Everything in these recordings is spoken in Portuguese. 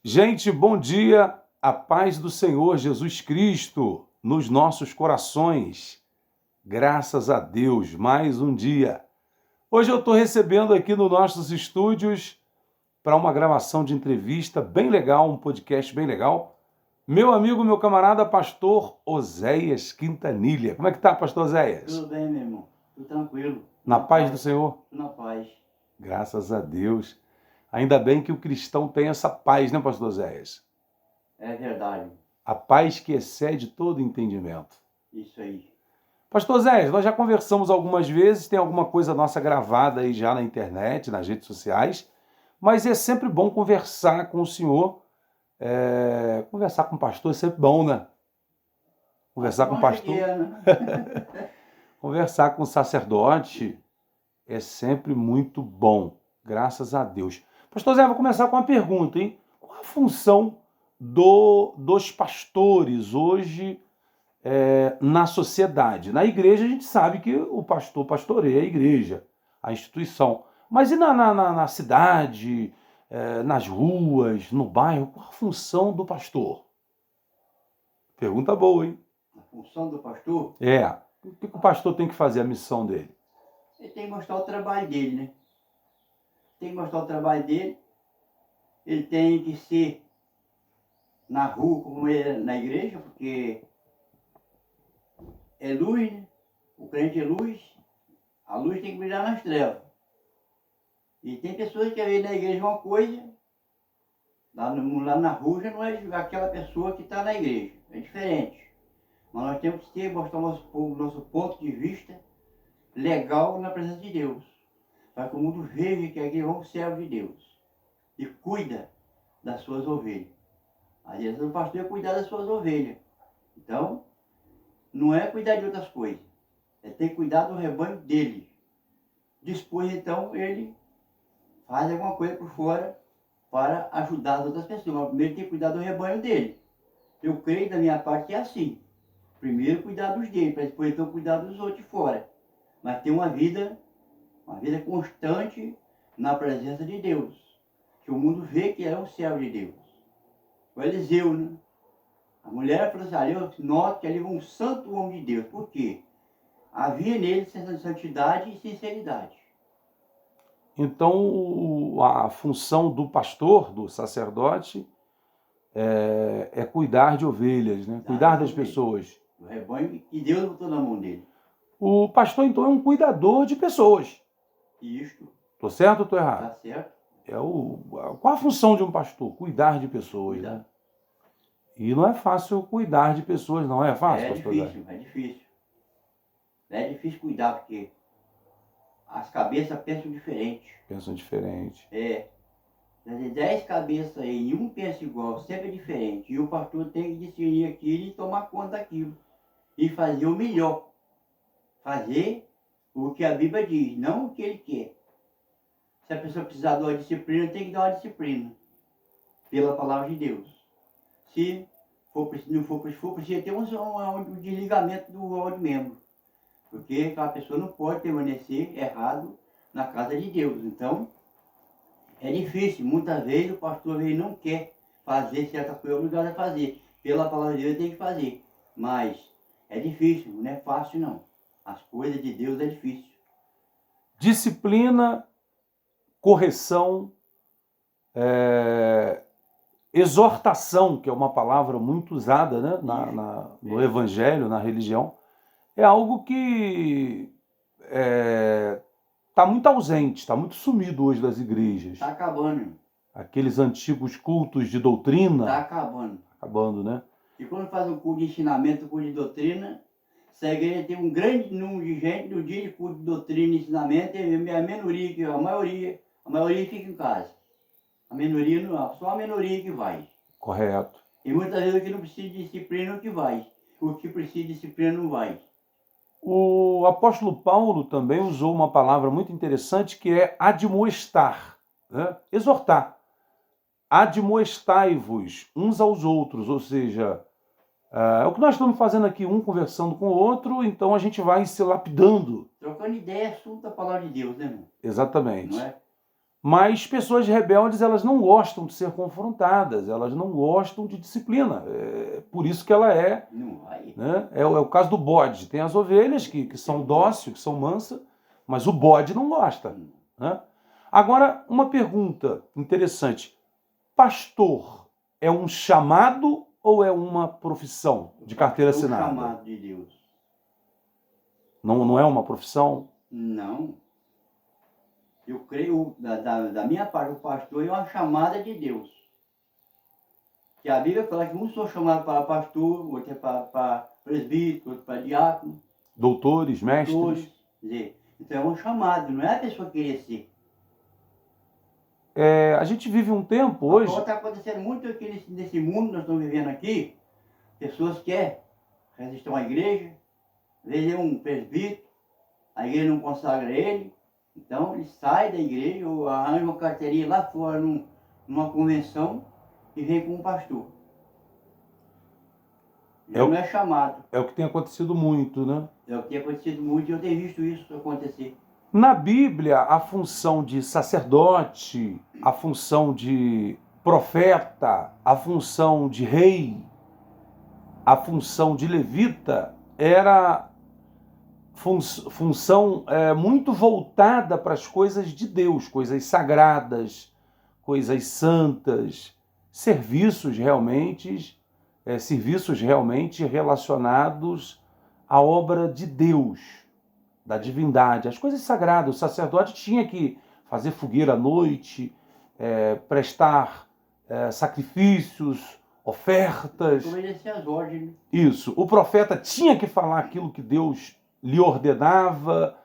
Gente, bom dia, a paz do Senhor Jesus Cristo nos nossos corações. Graças a Deus, mais um dia. Hoje eu estou recebendo aqui nos nossos estúdios para uma gravação de entrevista bem legal, um podcast bem legal. Meu amigo, meu camarada, pastor Oséias Quintanilha. Como é que tá, pastor Oséias? Tudo bem, meu irmão. Tudo tranquilo. Na paz do Senhor? Tudo na paz. Graças a Deus. Ainda bem que o cristão tem essa paz, né, pastor Oséias? É verdade. A paz que excede todo entendimento. Isso aí. Pastor Zé, nós já conversamos algumas vezes, tem alguma coisa nossa gravada aí já na internet, nas redes sociais, mas é sempre bom conversar com o senhor, conversar com o pastor é sempre bom, né? Conversar com o pastor, Né? conversar com o sacerdote é sempre muito bom, graças a Deus. Pastor Zé, vou começar com uma pergunta, hein? Qual a função dos pastores hoje na sociedade? Na igreja a gente sabe que o pastor pastoreia a igreja, a instituição. Mas e na cidade, nas ruas, no bairro, qual a função do pastor? Pergunta boa, hein? A função do pastor, O que o pastor tem que fazer, a missão dele? ele tem que mostrar o trabalho dele, né? Tem que mostrar o trabalho dele. Ele tem que ser na rua como ele é na igreja, porque é luz, né? O crente é luz. A luz tem que brilhar nas trevas. E tem pessoas que às vezes na igreja é uma coisa, lá na rua já não é aquela pessoa que está na igreja. É diferente. Mas nós temos que mostrar o nosso ponto de vista legal na presença de Deus. Para que o mundo veja que aqui é um servo de Deus. E cuida das suas ovelhas. A direção do pastor é cuidar das suas ovelhas. Então, não é cuidar de outras coisas. É ter que cuidar do rebanho dele. Depois, então, ele faz alguma coisa por fora para ajudar as outras pessoas. Mas primeiro tem que cuidar do rebanho dele. Eu creio da minha parte que é assim. Primeiro cuidar dos dele, para depois então cuidar dos outros de fora. Mas ter uma vida constante na presença de Deus. Que o mundo vê que é um servo de Deus. O Eliseu, né? A mulher falou assim, ali eu noto que ali é um santo homem de Deus. Por quê? Havia nele santidade e sinceridade. Então, a função do pastor, do sacerdote, é cuidar de ovelhas, né? Cuidar das pessoas. O rebanho que Deus botou na mão dele. O pastor, então, é um cuidador de pessoas. Isto. Estou certo ou estou errado? Está certo. Qual a função de um pastor? Cuidar de pessoas, né? E não é fácil cuidar de pessoas, não é fácil, pastor? É difícil. É difícil cuidar, porque as cabeças pensam diferente. Pensam diferente. 10 cabeças aí, e um pensa igual, sempre é diferente. E o pastor tem que discernir aquilo e tomar conta daquilo. E fazer o melhor. Fazer o que a Bíblia diz, não o que ele quer. Se a pessoa precisar de uma disciplina, tem que dar uma disciplina. Pela palavra de Deus. Se não for preciso ter um desligamento do órgão de membro. Porque aquela pessoa não pode permanecer errado na casa de Deus. Então, é difícil. Muitas vezes o pastor não quer fazer certa coisa, é obrigado a fazer. Pela palavra de Deus ele tem que fazer. Mas é difícil, não é fácil não. As coisas de Deus é difícil. Disciplina, correção, exortação, que é uma palavra muito usada, né, no evangelho, na religião, é algo que está muito ausente, está muito sumido hoje das igrejas. Está acabando. Aqueles antigos cultos de doutrina. Está acabando. Acabando, né? E quando faz um culto de ensinamento, um culto de doutrina, se a igreja tem um grande número de gente, no dia de culto de doutrina e ensinamento, é a minoria, que a maioria fica em casa. A minoria não, só a minoria que vai. Correto. E muitas vezes o que não precisa de disciplina é o que vai. O que precisa de disciplina não vai. O apóstolo Paulo também usou uma palavra muito interessante que é admoestar, né? Exortar. Admoestai-vos uns aos outros, ou seja, é o que nós estamos fazendo aqui, um conversando com o outro, então a gente vai se lapidando. Trocando ideia, assunto da palavra de Deus, né, irmão? Exatamente. Não é? Mas pessoas rebeldes, elas não gostam de ser confrontadas, elas não gostam de disciplina. É por isso que ela é, Não vai. né? É o caso do bode. Tem as ovelhas que são dóceis, que são mansas, mas o bode não gosta, né? Agora, uma pergunta interessante. Pastor é um chamado ou é uma profissão de carteira O assinada? chamado de Deus. Não é uma profissão? Não. Eu creio, da minha parte, o pastor é uma chamada de Deus. Que a Bíblia fala que uns são chamados para pastor, outros é para presbítero, outros para diácono, Doutores, mestres? doutores. Quer dizer, então é um chamado, não é a pessoa querer ser. A gente vive um tempo Agora hoje... está acontecendo muito aqui nesse mundo que nós estamos vivendo aqui. Pessoas que resistem à igreja, às vezes é um presbítero, a igreja não consagra ele, então ele sai da igreja ou arranja uma carteirinha lá fora numa convenção e vem com um pastor. Já não é chamado. É o que tem acontecido muito, né? É o que tem acontecido muito e eu tenho visto isso acontecer. Na Bíblia, a função de sacerdote, a função de profeta, a função de rei, a função de levita era função muito voltada para as coisas de Deus, coisas sagradas, coisas santas, serviços realmente relacionados à obra de Deus, da divindade, as coisas sagradas. O sacerdote tinha que fazer fogueira à noite, prestar sacrifícios, ofertas. Obedecer às ordens. Né? Isso. O profeta tinha que falar aquilo que Deus lhe ordenava.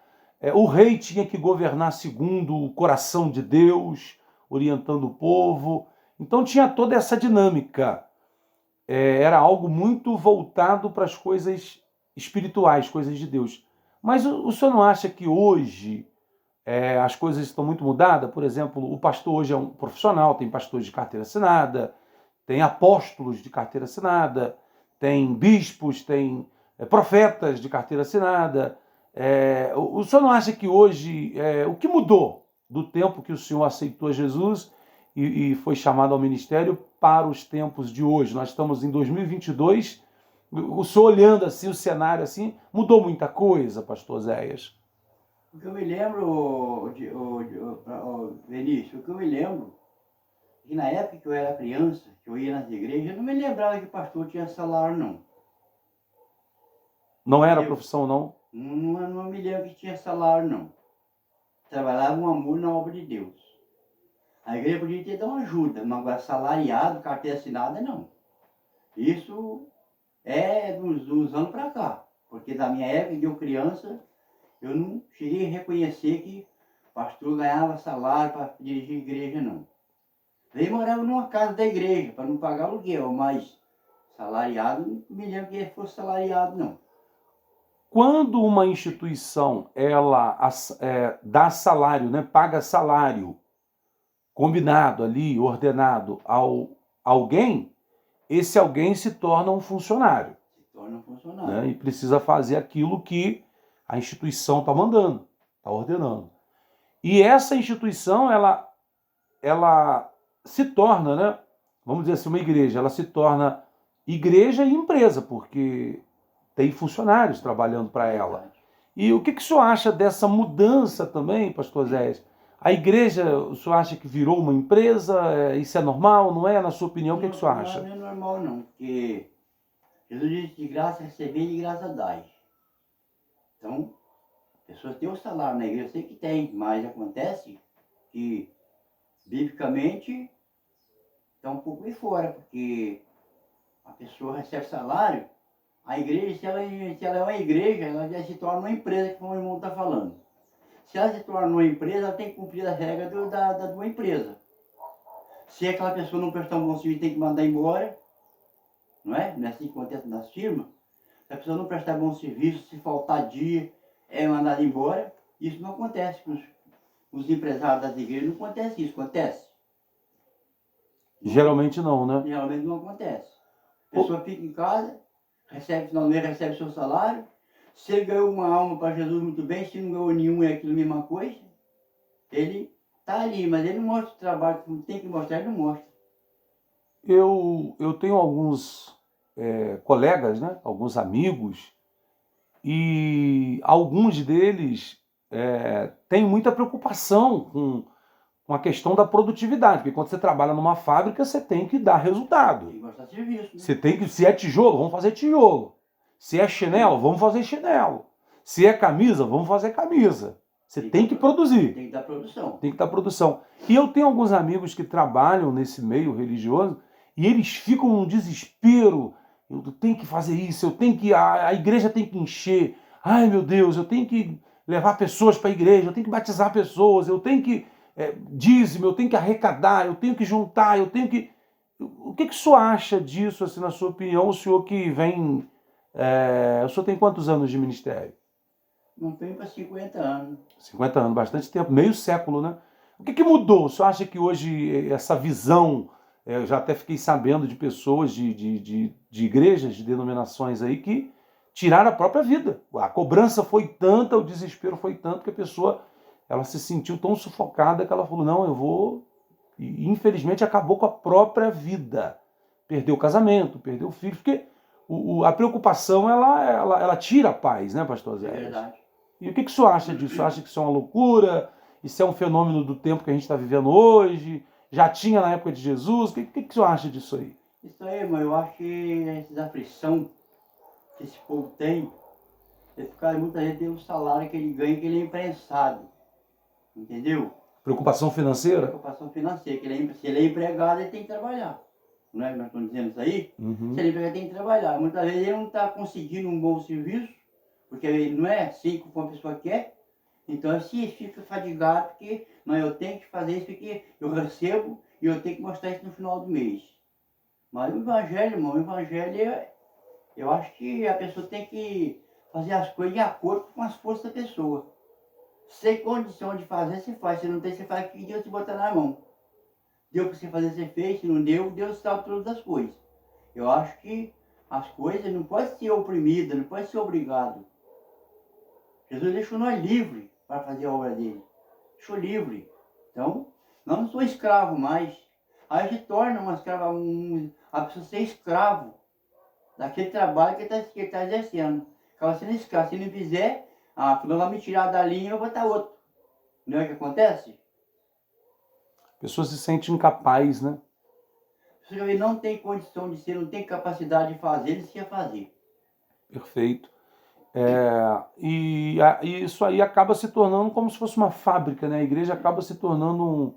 O rei tinha que governar segundo o coração de Deus, orientando o povo. Então tinha toda essa dinâmica. Era algo muito voltado para as coisas espirituais, coisas de Deus. Mas o senhor não acha que hoje as coisas estão muito mudadas? Por exemplo, o pastor hoje é um profissional, tem pastores de carteira assinada, tem apóstolos de carteira assinada, tem bispos, tem profetas de carteira assinada. O senhor não acha que hoje, o que mudou do tempo que o senhor aceitou Jesus e foi chamado ao ministério para os tempos de hoje? Nós estamos em 2022, o senhor olhando assim o cenário assim, mudou muita coisa, pastor Zéias? O que eu me lembro, Vinícius, o que eu me lembro, que na época que eu era criança, que eu ia nas igrejas, eu não me lembrava que pastor tinha salário, não. Não era profissão, não? Não me lembro que tinha salário, não. Trabalhava um amor na obra de Deus. A igreja podia ter dado uma ajuda, mas agora salariado, carteira assinada, não. Isso é dos anos para cá. Porque da minha época, de eu criança, eu não cheguei a reconhecer que pastor ganhava salário para dirigir igreja, não. Ele morava numa casa da igreja, para não pagar aluguel, mas salariado, não me lembro que ele fosse salariado, não. Quando uma instituição ela dá salário, né, paga salário combinado ali, ordenado ao alguém, esse alguém se torna um funcionário. Se torna um funcionário. Né, e precisa fazer aquilo que a instituição está mandando, está ordenando. E essa instituição, ela se torna, né, vamos dizer assim, uma igreja, ela se torna igreja e empresa, porque tem funcionários trabalhando para ela. E o que o senhor acha dessa mudança também, pastor Zéias? A igreja, o senhor acha que virou uma empresa? Isso é normal, não é? Na sua opinião, o que o senhor acha? Não é normal, não, porque Jesus disse: de graça receber e de graça dai. Então, a pessoa tem o salário na igreja, eu sei que tem, mas acontece que, biblicamente, está um pouco aí fora, porque a pessoa recebe salário, a igreja, se ela é uma igreja, ela já se torna uma empresa, como o irmão está falando. Se ela se torna uma empresa, ela tem que cumprir a regra de uma empresa. Se aquela pessoa não prestar um bom serviço, tem que mandar embora, não é? Não é assim que acontece nas firmas. Se a pessoa não prestar bom serviço, se faltar dia, é mandada embora. Isso não acontece com os empresários das igrejas, não acontece isso, acontece? Geralmente não, né? Geralmente não acontece. A pessoa fica em casa, recebe final do mês, recebe seu salário. Se ele ganhou uma alma para Jesus, muito bem. Se não ganhou nenhum, é aquilo a mesma coisa. Ele tá ali, mas ele não mostra o trabalho que tem que mostrar, ele não mostra. Eu tenho alguns colegas, né? Alguns amigos, e alguns deles têm muita preocupação com a questão da produtividade, porque quando você trabalha numa fábrica, você tem que dar resultado. Tem que mostrar serviço, né? Você tem que, se é tijolo, vamos fazer tijolo. Se é chinelo, vamos fazer chinelo. Se é camisa, vamos fazer camisa. Você tem que produzir. Tem que dar produção. Tem que dar produção. E eu tenho alguns amigos que trabalham nesse meio religioso e eles ficam num desespero. Eu tenho que fazer isso, eu tenho que. A igreja tem que encher. Ai, meu Deus, eu tenho que levar pessoas para a igreja, eu tenho que batizar pessoas, eu tenho que dízimo, eu tenho que arrecadar, eu tenho que juntar, eu tenho que. O que o senhor acha disso, assim, na sua opinião? O senhor que vem. O senhor tem quantos anos de ministério? Não tem para 50 anos. 50 anos, bastante tempo, meio século, né? O que mudou? O senhor acha que hoje essa visão, eu já até fiquei sabendo de pessoas de igrejas, de denominações aí que tiraram a própria vida. A cobrança foi tanta, o desespero foi tanto que a pessoa ela se sentiu tão sufocada que ela falou, não, eu vou... E infelizmente acabou com a própria vida. Perdeu o casamento, perdeu o filho, porque a preocupação ela tira a paz, né, pastor Zé? É verdade. E o que o senhor acha disso? O senhor acha que isso é uma loucura? Isso é um fenômeno do tempo que a gente está vivendo hoje? Já tinha na época de Jesus? O que o senhor acha disso aí? Isso aí, irmão, eu acho que essa aflição que esse povo tem, é porque muita gente tem um salário que ele ganha, que ele é imprensado. Entendeu? Preocupação financeira? Preocupação financeira, que se ele é empregado, ele tem que trabalhar. Não é que nós estamos dizendo isso aí? Uhum. Se ele é empregado, ele tem que trabalhar. Muitas vezes ele não está conseguindo um bom serviço, porque ele não é assim como a pessoa quer. Então assim, fica fadigado, porque não, eu tenho que fazer isso, porque eu recebo e eu tenho que mostrar isso no final do mês. Mas o evangelho, irmão, o evangelho, eu acho que a pessoa tem que fazer as coisas de acordo com as forças da pessoa. Sem condição de fazer, você faz. Se não tem, você faz o que Deus te botar na mão. Deu para você fazer, você fez. Se não deu, Deus sabe todas as coisas. Eu acho que as coisas não podem ser oprimidas, não podem ser obrigadas. Jesus deixou nós livres para fazer a obra dele. Deixou livre. Então, nós não somos escravos mais. Aí a gente torna uma escrava, a pessoa ser escravo daquele trabalho que ele está exercendo. Acaba sendo escravo. Se não fizer, quando vai me tirar da linha, eu vou botar outro. Não é o que acontece? A pessoa se sente incapaz, né? A pessoa não tem condição de ser, não tem capacidade de fazer, ele se ia fazer. Perfeito. E isso aí acaba se tornando como se fosse uma fábrica, né? A igreja acaba se tornando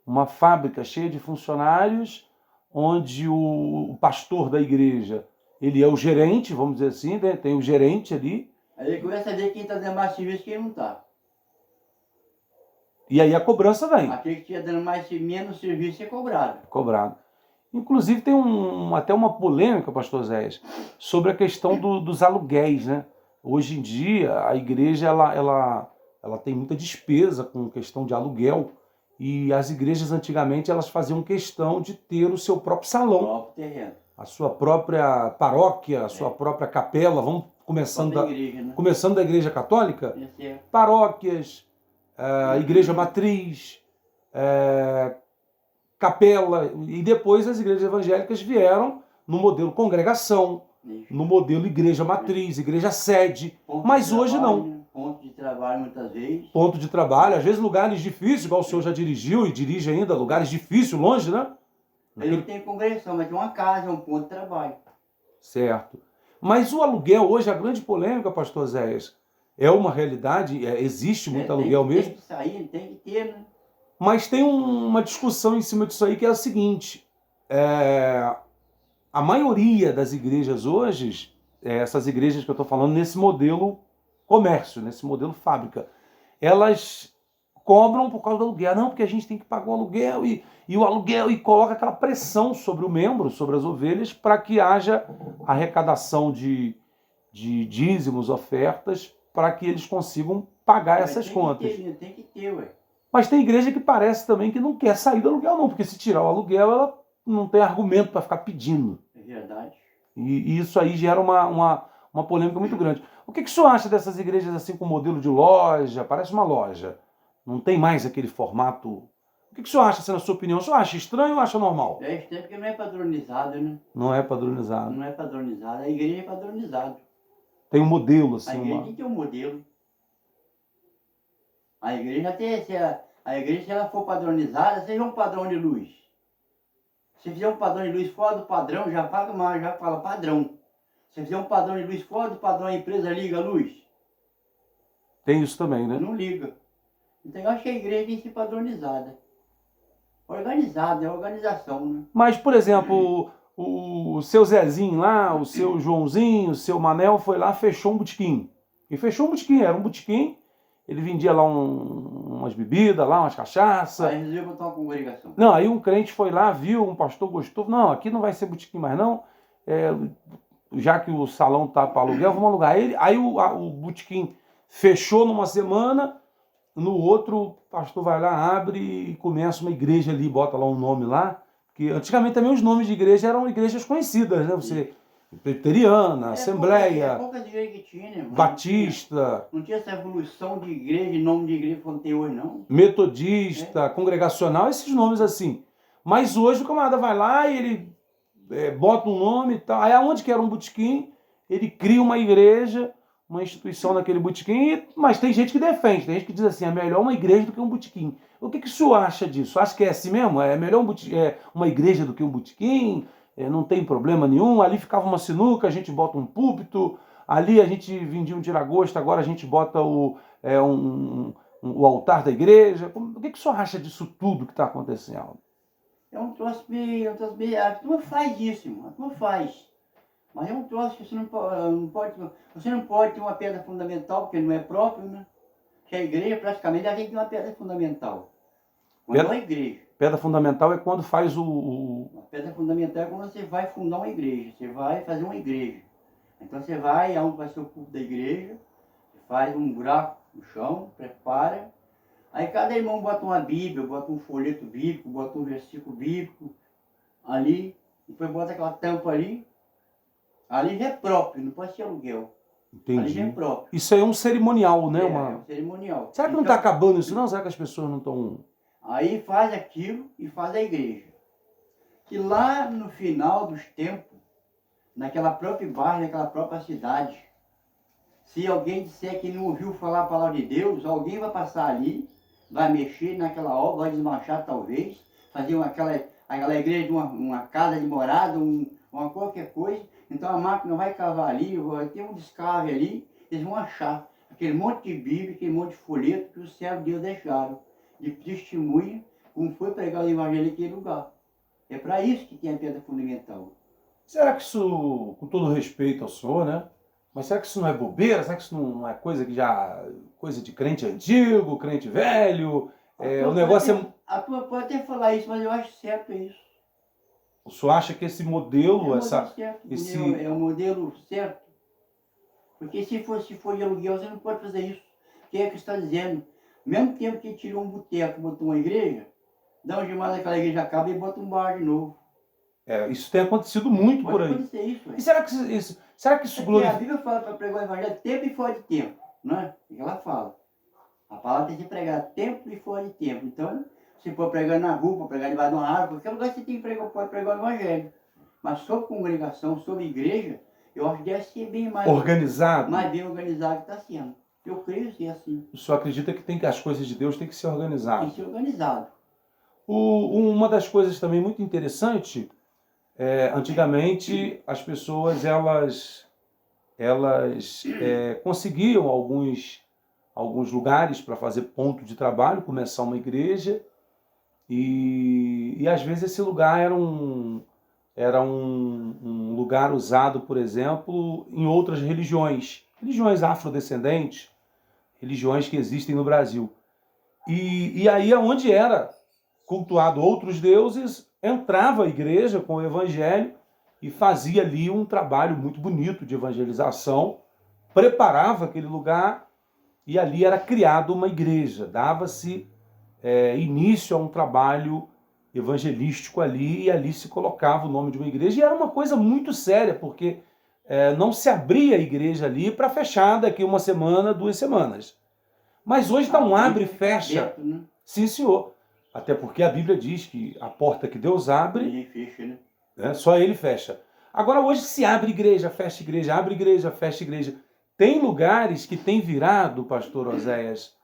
uma fábrica cheia de funcionários, onde o pastor da igreja, ele é o gerente, vamos dizer assim, né? Tem o gerente ali. Aí ele começa a ver quem está dando mais serviço e quem não está. E aí a cobrança vem. Aquele que tinha dando menos serviço é cobrado. Cobrado. Inclusive tem até uma polêmica, pastor Zéias, sobre a questão dos aluguéis, né? Hoje em dia a igreja ela tem muita despesa com questão de aluguel, e as igrejas antigamente elas faziam questão de ter o seu próprio salão, O próprio terreno. a sua própria paróquia, a sua própria capela. Vamos começando igreja, né? começando da igreja católica, Esse é. paróquias, igreja matriz, capela, e depois as igrejas evangélicas vieram no modelo congregação, Isso. no modelo igreja matriz, igreja sede, Ponto mas de hoje trabalho, não. né? Ponto de trabalho muitas vezes. Ponto de trabalho, às vezes lugares difíceis, igual o senhor já dirigiu e dirige ainda, lugares difíceis, longe, né? Ele não tem congregação, mas tem uma casa, é um ponto de trabalho. Certo. Mas o aluguel, hoje, a grande polêmica, pastor Zéias, é uma realidade, existe muito aluguel mesmo. Tem que sair, tem que ter, né? Mas tem uma discussão em cima disso aí que é a seguinte: a maioria das igrejas hoje, essas igrejas que eu estou falando nesse modelo comércio, nesse modelo fábrica, elas cobram por causa do aluguel. Não, porque a gente tem que pagar o aluguel e o aluguel, e coloca aquela pressão sobre o membro, sobre as ovelhas, para que haja arrecadação de dízimos, ofertas, para que eles consigam pagar essas contas. Tem que ter, ué. Mas tem igreja que parece também que não quer sair do aluguel, não, porque se tirar o aluguel, ela não tem argumento para ficar pedindo. É verdade. E isso aí gera uma polêmica muito grande. O que o senhor acha dessas igrejas assim com modelo de loja? Parece uma loja. Não tem mais aquele formato. O que o senhor acha, assim, na sua opinião? O senhor acha estranho ou acha normal? É estranho porque não é padronizado, né? Não é padronizado. Não é padronizado. A igreja é padronizada. Tem um modelo, A assim, igreja tem que ter um modelo. A igreja tem, a igreja, se ela for padronizada, seja um padrão de luz. Se fizer um padrão de luz fora do padrão, já fala padrão. Se fizer um padrão de luz fora do padrão, a empresa liga a luz? Tem isso também, né? Não liga. Então eu acho que a igreja tem que ser padronizada. Organizada, é organização, né? Mas, por exemplo, o seu Zezinho lá, o seu Joãozinho, o seu Manel foi lá, fechou um botequim. E fechou um botequim, era um botequim. Ele vendia lá umas bebidas, lá umas cachaças. Aí resolveu botar uma congregação. Não, aí um crente foi lá, viu, um pastor gostou. Não, aqui não vai ser botequim mais não. Já que o salão tá para aluguel, vamos alugar. Aí o botequim fechou numa semana. No outro, o pastor vai lá, abre e começa uma igreja ali, bota lá um nome lá. Porque antigamente também os nomes de igreja eram igrejas conhecidas, né? Você, Presbiteriana, Assembleia, poucas igrejas que tinha, né? Batista, Não tinha essa evolução de igreja, nome de igreja como tem hoje, não. Metodista, Congregacional, esses nomes assim. Mas hoje o camarada vai lá e ele bota um nome e tal. Aí aonde que era um botequim, ele cria uma igreja, uma instituição naquele botequim, mas tem gente que defende, tem gente que diz assim, é melhor uma igreja do que um botequim. O que o senhor acha disso? Acha que é assim mesmo? É melhor uma igreja do que um botequim? Não tem problema nenhum? Ali ficava uma sinuca, a gente bota um púlpito, ali a gente vendia um tiragosto, agora a gente bota o altar da igreja. O que o senhor acha disso tudo que está acontecendo? É um troço meio, a turma faz isso, irmão, a turma faz. Mas é um troço que você não pode ter uma pedra fundamental, porque não é próprio, né? Que a igreja praticamente já tem que ter uma pedra fundamental. Quando é a igreja. Pedra fundamental é quando faz A pedra fundamental é quando você vai fundar uma igreja, você vai fazer uma igreja. Então você vai aonde vai ser o culto da igreja, faz um buraco no chão, prepara. Aí cada irmão bota uma Bíblia, bota um folheto bíblico, bota um versículo bíblico ali, depois bota aquela tampa ali. Ali já é próprio, não pode ser aluguel. Entendi. Ali já é próprio. Isso aí é um cerimonial, né? É um cerimonial. Será que não está acabando isso não? Será que as pessoas não estão... Aí faz aquilo e faz a igreja. Que lá no final dos tempos, naquela própria bairro, naquela própria cidade, se alguém disser que não ouviu falar a palavra de Deus, alguém vai passar ali, vai mexer naquela obra, vai desmanchar talvez, fazer aquela igreja de uma casa de morada, uma qualquer coisa. Então a máquina vai cavar ali, vai ter um descave ali, eles vão achar aquele monte de Bíblia, aquele monte de folheto que os servos de Deus deixaram, de testemunha, como foi pregado o evangelho naquele lugar. É para isso que tem a pedra fundamental. Será que isso, com todo respeito ao senhor, né? Mas será que isso não é bobeira? Será que isso não é coisa que já... coisa de crente antigo, crente velho? O negócio A tua pode até falar isso, mas eu acho certo isso. O senhor acha que esse modelo, é o modelo certo? Porque se for de aluguel, você não pode fazer isso. Quem é que está dizendo? Mesmo tempo que tirou um boteco e botou uma igreja, dá uma gemada naquela igreja acaba e bota um bar de novo. Isso tem acontecido muito Pode por aí. acontecer isso. E será que isso glorifica? A Bíblia fala para pregar o evangelho tempo e fora de tempo, não é? O que ela fala? A palavra tem que pregar tempo e fora de tempo. Então, se for pregar na rua, for pregar debaixo de uma árvore, qualquer lugar você tem que pregar, pode pregar o evangelho. Mas sobre congregação, sobre igreja, eu acho que deve ser bem mais organizado. Mais bem organizado que está sendo. Eu creio que é assim. O senhor acredita que as coisas de Deus têm que ser organizadas? Tem que ser organizado. Uma das coisas também muito interessante, antigamente as pessoas elas conseguiam alguns lugares para fazer ponto de trabalho, começar uma igreja, e às vezes esse lugar era um lugar usado, por exemplo, em outras religiões afrodescendentes, religiões que existem no Brasil. E aí, onde era cultuado outros deuses, entrava a igreja com o evangelho e fazia ali um trabalho muito bonito de evangelização, preparava aquele lugar e ali era criada uma igreja, dava-se início a um trabalho evangelístico ali, e ali se colocava o nome de uma igreja, e era uma coisa muito séria, porque não se abria a igreja ali para fechar daqui uma semana, 2 semanas. Mas hoje está um abre e Fica fecha. aberto, né? Sim, senhor. Até porque a Bíblia diz que a porta que Deus abre, Ninguém fecha, né? né, só ele fecha. Agora hoje se abre igreja, abre igreja, fecha igreja. Tem lugares que tem virado, pastor Oséias,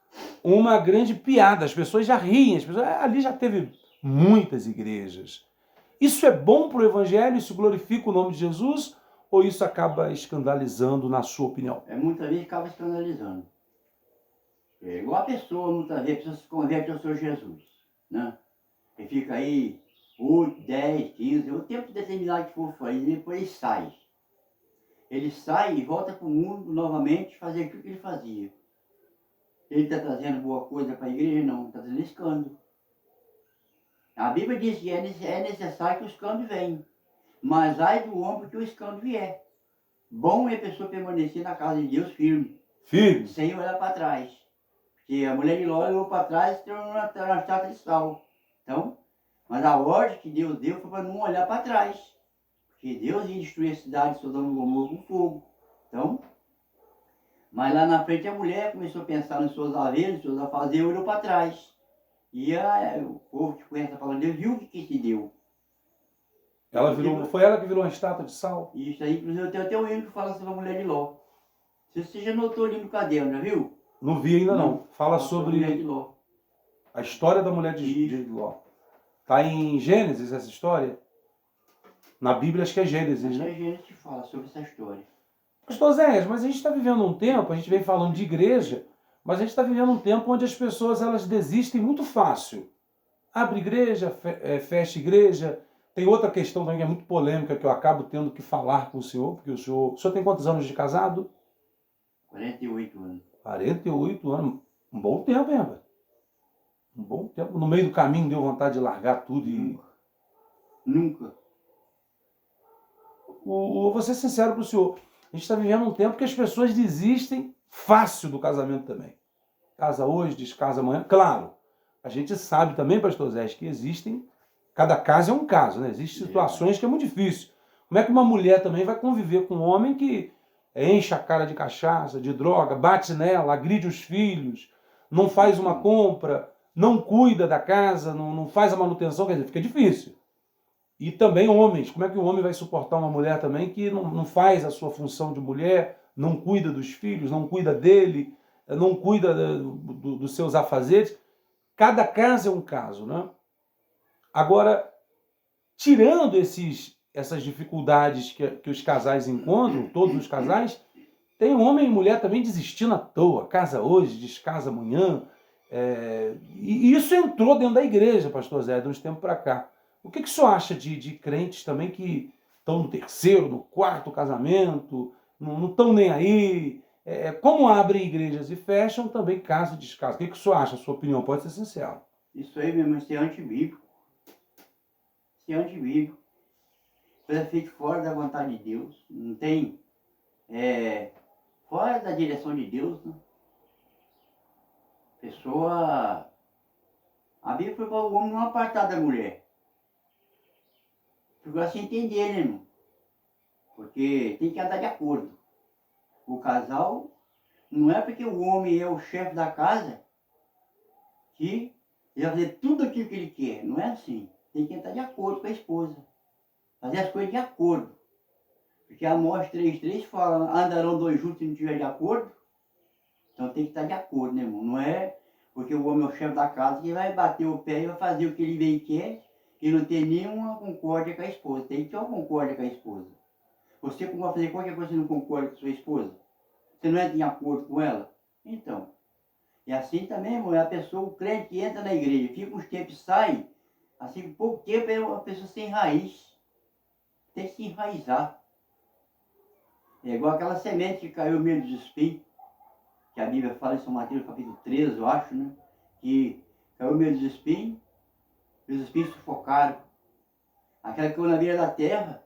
uma grande piada. As pessoas já riem, as pessoas, ali já teve muitas igrejas. Isso é bom para o evangelho? Isso glorifica o nome de Jesus? Ou isso acaba escandalizando, na sua opinião? Muitas vezes acaba escandalizando. É igual a pessoa, muitas vezes, a pessoa se converte ao Senhor Jesus, né? E fica aí 8, 10, 15, o tempo determinado que for aí, depois ele sai. Ele sai e volta para o mundo novamente fazer aquilo que ele fazia. Ele está trazendo boa coisa para a igreja? Não, está trazendo escândalo. A Bíblia diz que é necessário que o escândalo venha, mas ai do homem que o escândalo vier. Bom é a pessoa permanecer na casa de Deus firme, Firme. sem olhar para trás. Porque a mulher de Ló olhou para trás e tornou uma estátua de sal. Então, mas a ordem que Deus deu foi para não olhar para trás. Porque Deus ia destruir a cidade de Sodoma e Gomorra com fogo. Então, mas lá na frente a mulher começou a pensar nos seus haveres, nos seus afazeres, olhou para trás. E o povo que conhece a palavra de Deus viu o que se deu. Foi ela que virou uma estátua de sal? E isso aí, inclusive, tem até um hino que fala sobre a mulher de Ló. Se você já notou ali no caderno, já viu? Não vi ainda não. Fala sobre a mulher de sobre Ló. a história da mulher de Ló. Está em Gênesis essa história? Na Bíblia acho que é Gênesis, Acho que né? é Gênesis que fala sobre essa história. Pastor Zé, mas a gente está vivendo um tempo, a gente vem falando de igreja, mas a gente está vivendo um tempo onde as pessoas elas desistem muito fácil. Abre igreja, fecha igreja. Tem outra questão também que é muito polêmica que eu acabo tendo que falar com o senhor, porque o senhor tem quantos anos de casado? 48 anos. 48 anos. Um bom tempo, hein, rapaz? Um bom tempo. No meio do caminho deu vontade de largar tudo e... Nunca. Vou ser sincero para o senhor. A gente está vivendo um tempo que as pessoas desistem fácil do casamento também. Casa hoje, descasa amanhã. Claro, a gente sabe também, pastor Zé, que existem... Cada caso é um caso, né? Existem situações que é muito difícil. Como é que uma mulher também vai conviver com um homem que enche a cara de cachaça, de droga, bate nela, agride os filhos, não faz uma compra, não cuida da casa, não faz a manutenção, quer dizer, fica difícil. E também homens, como é que o homem vai suportar uma mulher também que não faz a sua função de mulher, não cuida dos filhos, não cuida dele, não cuida dos seus afazeres? Cada caso é um caso, né? Agora, tirando essas dificuldades que os casais encontram, todos os casais, tem homem e mulher também desistindo à toa. Casa hoje, descasa amanhã. E isso entrou dentro da igreja, pastor Zé, de uns tempos para cá. O que o senhor acha de crentes também que estão no terceiro, no quarto casamento, não estão nem aí? Como abrem igrejas e fecham, também casa e descasa. O que o senhor acha? A sua opinião pode ser sincera. Isso aí mesmo, isso é antibíblico. Isso é antibíblico. Coisa feita fora da vontade de Deus. Não tem... fora da direção de Deus, né? Pessoa... A Bíblia foi para o homem não apartar da mulher. Ficou assim entender, né, irmão? Porque tem que andar de acordo. O casal, não é porque o homem é o chefe da casa que ele vai fazer tudo aquilo que ele quer. Não é assim. Tem que entrar de acordo com a esposa. Fazer as coisas de acordo. Porque Amós 3:3 fala, andarão dois juntos se não estiver de acordo. Então tem que estar de acordo, né, irmão? Não é porque o homem é o chefe da casa que vai bater o pé e vai fazer o que ele bem quer e não tem nenhuma concórdia com a esposa. Tem que ter uma concórdia com a esposa. Você como vai fazer qualquer coisa e não concorda com sua esposa? Você não é de acordo com ela? Então. E assim também, irmão, é a pessoa, o crente que entra na igreja, fica uns tempos e sai, assim, por pouco tempo é uma pessoa sem raiz. Tem que se enraizar. É igual aquela semente que caiu no meio dos espinhos, que a Bíblia fala em São Mateus capítulo 13, eu acho, né? Que caiu no meio dos espinhos, e os espinhos sufocaram. Aquela que caiu na beira da terra,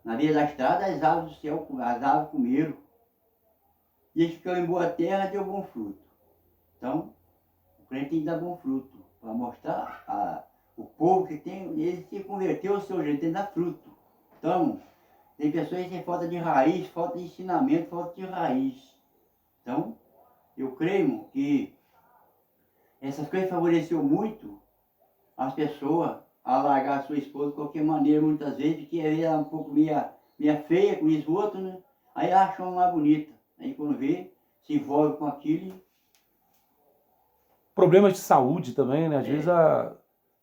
na beira da estrada, as aves do céu, as aves comeram. E esse que caiu em boa terra deu bom fruto. Então, o crente tem que dar bom fruto, para mostrar o povo que tem, ele se converteu ao seu jeito, tem que dar fruto. Então, tem pessoas que têm falta de raiz, falta de ensinamento, falta de raiz. Então, eu creio que essas coisas favoreceu muito as pessoas a largar a sua esposa de qualquer maneira, muitas vezes, que ela é um pouco meia feia com isso outro, né? Aí acha uma mais bonita. Aí quando vê, se envolve com aquilo. Problemas de saúde também, né? Às vezes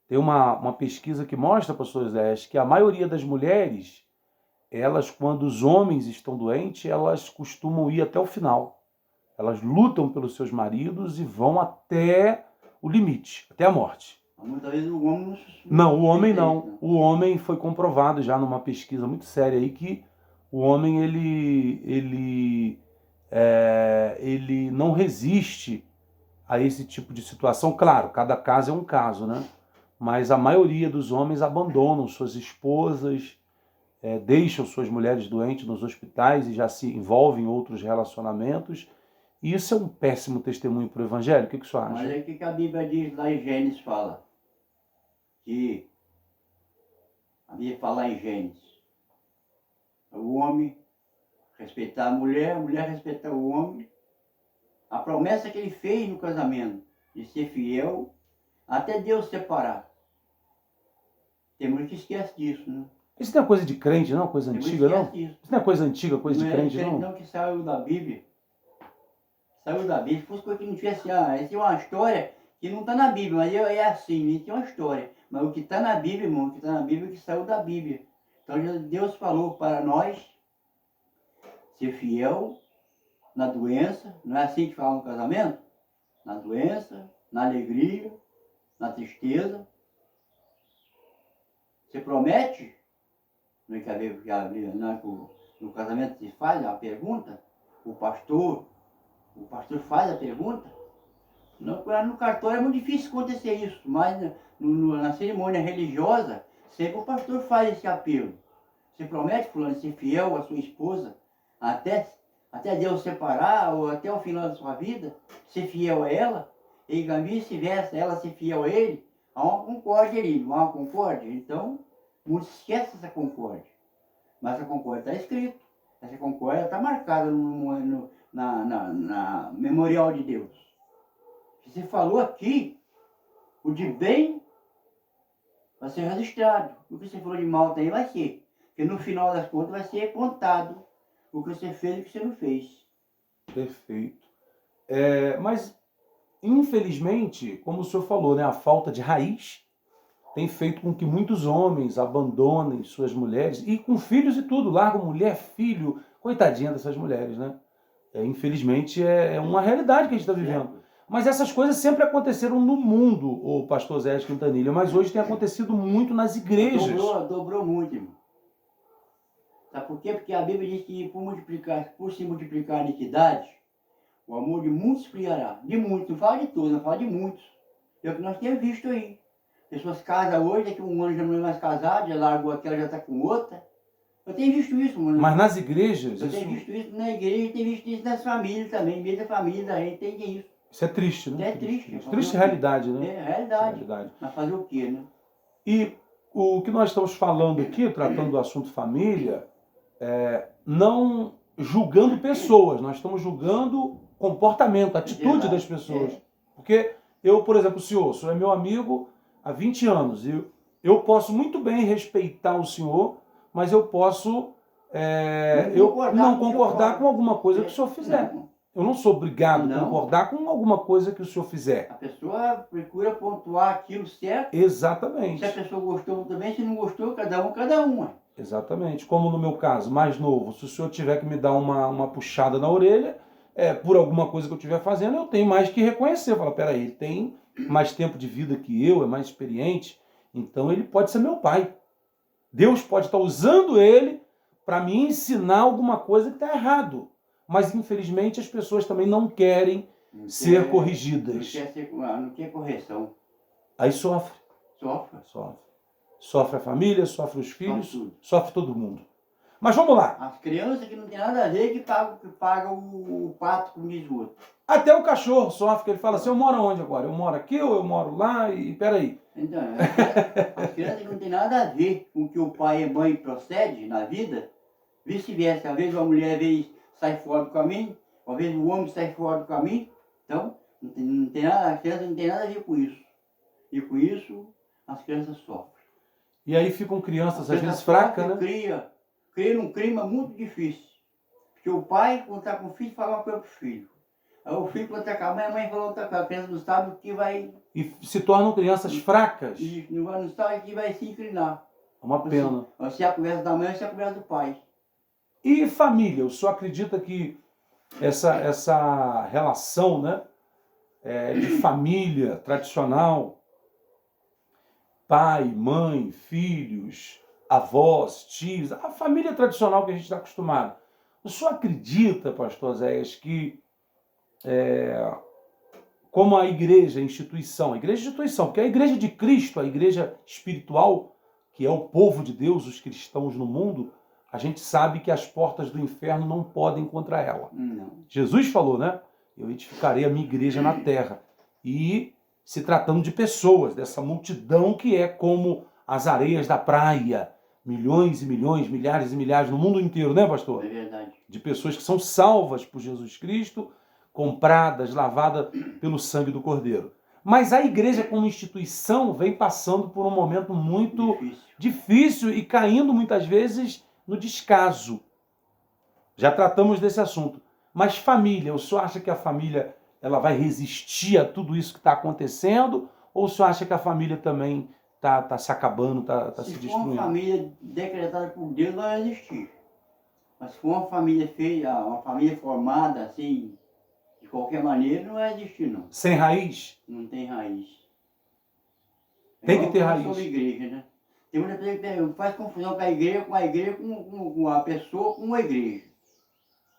tem uma pesquisa que mostra, pastor Zé, que a maioria das mulheres, elas, quando os homens estão doentes, elas costumam ir até o final. Elas lutam pelos seus maridos e vão até o limite, até a morte. Muitas vezes o homem não. O homem não. O homem foi comprovado já numa pesquisa muito séria aí que o homem ele não resiste a esse tipo de situação. Claro, cada caso é um caso, né? Mas a maioria dos homens abandonam suas esposas, deixam suas mulheres doentes nos hospitais e já se envolvem em outros relacionamentos. E isso é um péssimo testemunho para o Evangelho. O que você acha? Mas é o que a Bíblia diz lá em Gênesis fala. Que a Bíblia fala em Gênesis. O homem respeitar a mulher respeitar o homem. A promessa que ele fez no casamento, de ser fiel, até Deus separar. Tem muito que esquece disso, né? Isso não é coisa de crente, não? Coisa antiga, não? Isso não é coisa antiga, coisa de crente, não? Não, que saiu da Bíblia. Saiu da Bíblia. Se fosse coisa que não tivesse... essa é uma história que não está na Bíblia, mas é assim, isso é uma história. Mas o que está na Bíblia, irmão, o que está na Bíblia é o que saiu da Bíblia. Então Deus falou para nós ser fiel na doença, não é assim que fala no casamento? Na doença, na alegria, na tristeza. Você promete? No casamento se faz a pergunta, o pastor faz a pergunta. No cartório é muito difícil acontecer isso, mas na cerimônia religiosa, sempre o pastor faz esse apelo. Você promete, fulano, ser fiel à sua esposa até Deus separar ou até o final da sua vida, ser fiel a ela, e vice-versa, ela ser fiel a ele? Há uma concórdia ali, não há uma concórdia? Então, muitos esquecem essa concórdia. Mas a concórdia está escrito. Essa concórdia está marcada na memorial de Deus. Você falou aqui, o de bem vai ser registrado. O que você falou de mal também vai ser. Porque no final das contas vai ser contado o que você fez e o que você não fez. Perfeito. Mas, infelizmente, como o senhor falou, né, a falta de raiz tem feito com que muitos homens abandonem suas mulheres, e com filhos e tudo, largam mulher, filho, coitadinha dessas mulheres, né? Infelizmente é uma realidade que a gente está vivendo. Mas essas coisas sempre aconteceram no mundo, o pastor Zé Quintanilha, mas hoje tem acontecido muito nas igrejas. Dobrou muito, irmão. Sabe por quê? Porque a Bíblia diz que por se multiplicar a iniquidade, o amor de muitos esfriará. De muitos, não fala de todos, não fala de muitos. É o que nós temos visto aí. Pessoas casam hoje, daqui a um ano já não é mais casado, já largou aquela, já está com outra. Eu tenho visto isso, mano. Mas nas igrejas... Eu tenho visto isso na igreja, tenho visto isso nas famílias também, meio da família da gente tem isso. Isso é triste, né? É triste. Triste realidade, né? É realidade. Mas fazer o quê, né? E o que nós estamos falando aqui, tratando do assunto família, não julgando pessoas, nós estamos julgando comportamento, atitude das pessoas. Porque eu, por exemplo, o senhor é meu amigo há 20 anos, e eu posso muito bem respeitar o senhor, mas eu posso não concordar com alguma coisa que o senhor fizer. Eu não sou obrigado a concordar com alguma coisa que o senhor fizer. A pessoa procura pontuar aquilo certo. Exatamente. Se a pessoa gostou também, se não gostou, cada um. Exatamente. Como no meu caso, mais novo, se o senhor tiver que me dar uma puxada na orelha, por alguma coisa que eu estiver fazendo, eu tenho mais que reconhecer. Falar, peraí, ele tem mais tempo de vida que eu, é mais experiente, então ele pode ser meu pai. Deus pode estar usando ele para me ensinar alguma coisa que está errado. Mas, infelizmente, as pessoas também não querem ser corrigidas. Não quer correção. Aí sofre. Sofre a família, sofre os filhos, sofre todo mundo. Mas vamos lá. As crianças que não tem nada a ver que pagam o pato com o esgoto. Até o cachorro sofre, que ele fala assim, eu moro onde agora? Eu moro aqui ou eu moro lá? E peraí. Então, as crianças que não tem nada a ver com o que o pai e a mãe procede na vida, vice-versa. Às vezes uma mulher sai fora do caminho, às vezes o homem sai fora do caminho, Então, não tem nada, a criança não tem nada a ver com isso. E com isso, as crianças sofrem. E aí ficam crianças, às vezes, sofre, fracas, né? Cria num clima muito difícil. Porque o pai, quando está com o filho, fala uma coisa pro filho. Aí o filho, quando está com a mãe fala outra coisa. A criança não sabe o que vai... E se tornam crianças fracas. E não sabe o que vai se inclinar. Uma pena. Se é a conversa da mãe ou se é a conversa do pai. E família? O senhor acredita que essa relação, né, de família tradicional, pai, mãe, filhos, avós, tios, a família tradicional que a gente está acostumado. O senhor acredita, pastor Zéias, que como a igreja, a igreja é instituição, porque a igreja de Cristo, a igreja espiritual, que é o povo de Deus, os cristãos no mundo, a gente sabe que as portas do inferno não podem contra ela. Não. Jesus falou, né? Eu edificarei a minha igreja na terra. E se tratando de pessoas, dessa multidão que é como as areias da praia, milhões e milhões, milhares e milhares no mundo inteiro, né, pastor? É verdade. De pessoas que são salvas por Jesus Cristo, compradas, lavadas pelo sangue do Cordeiro. Mas a igreja como instituição vem passando por um momento muito difícil e caindo muitas vezes no descaso. Já tratamos desse assunto. Mas família, o senhor acha que a família ela vai resistir a tudo isso que está acontecendo? Ou o senhor acha que a família também está se acabando, está se destruindo? Se for uma família decretada por Deus, vai existir. Mas se for uma família feia, uma família formada assim, de qualquer maneira, não vai existir, não. Sem raiz? Não tem raiz. Tem que ter raiz. Sobre a igreja, né? Tem muita pessoa que faz confusão com a igreja, com a pessoa, com a igreja.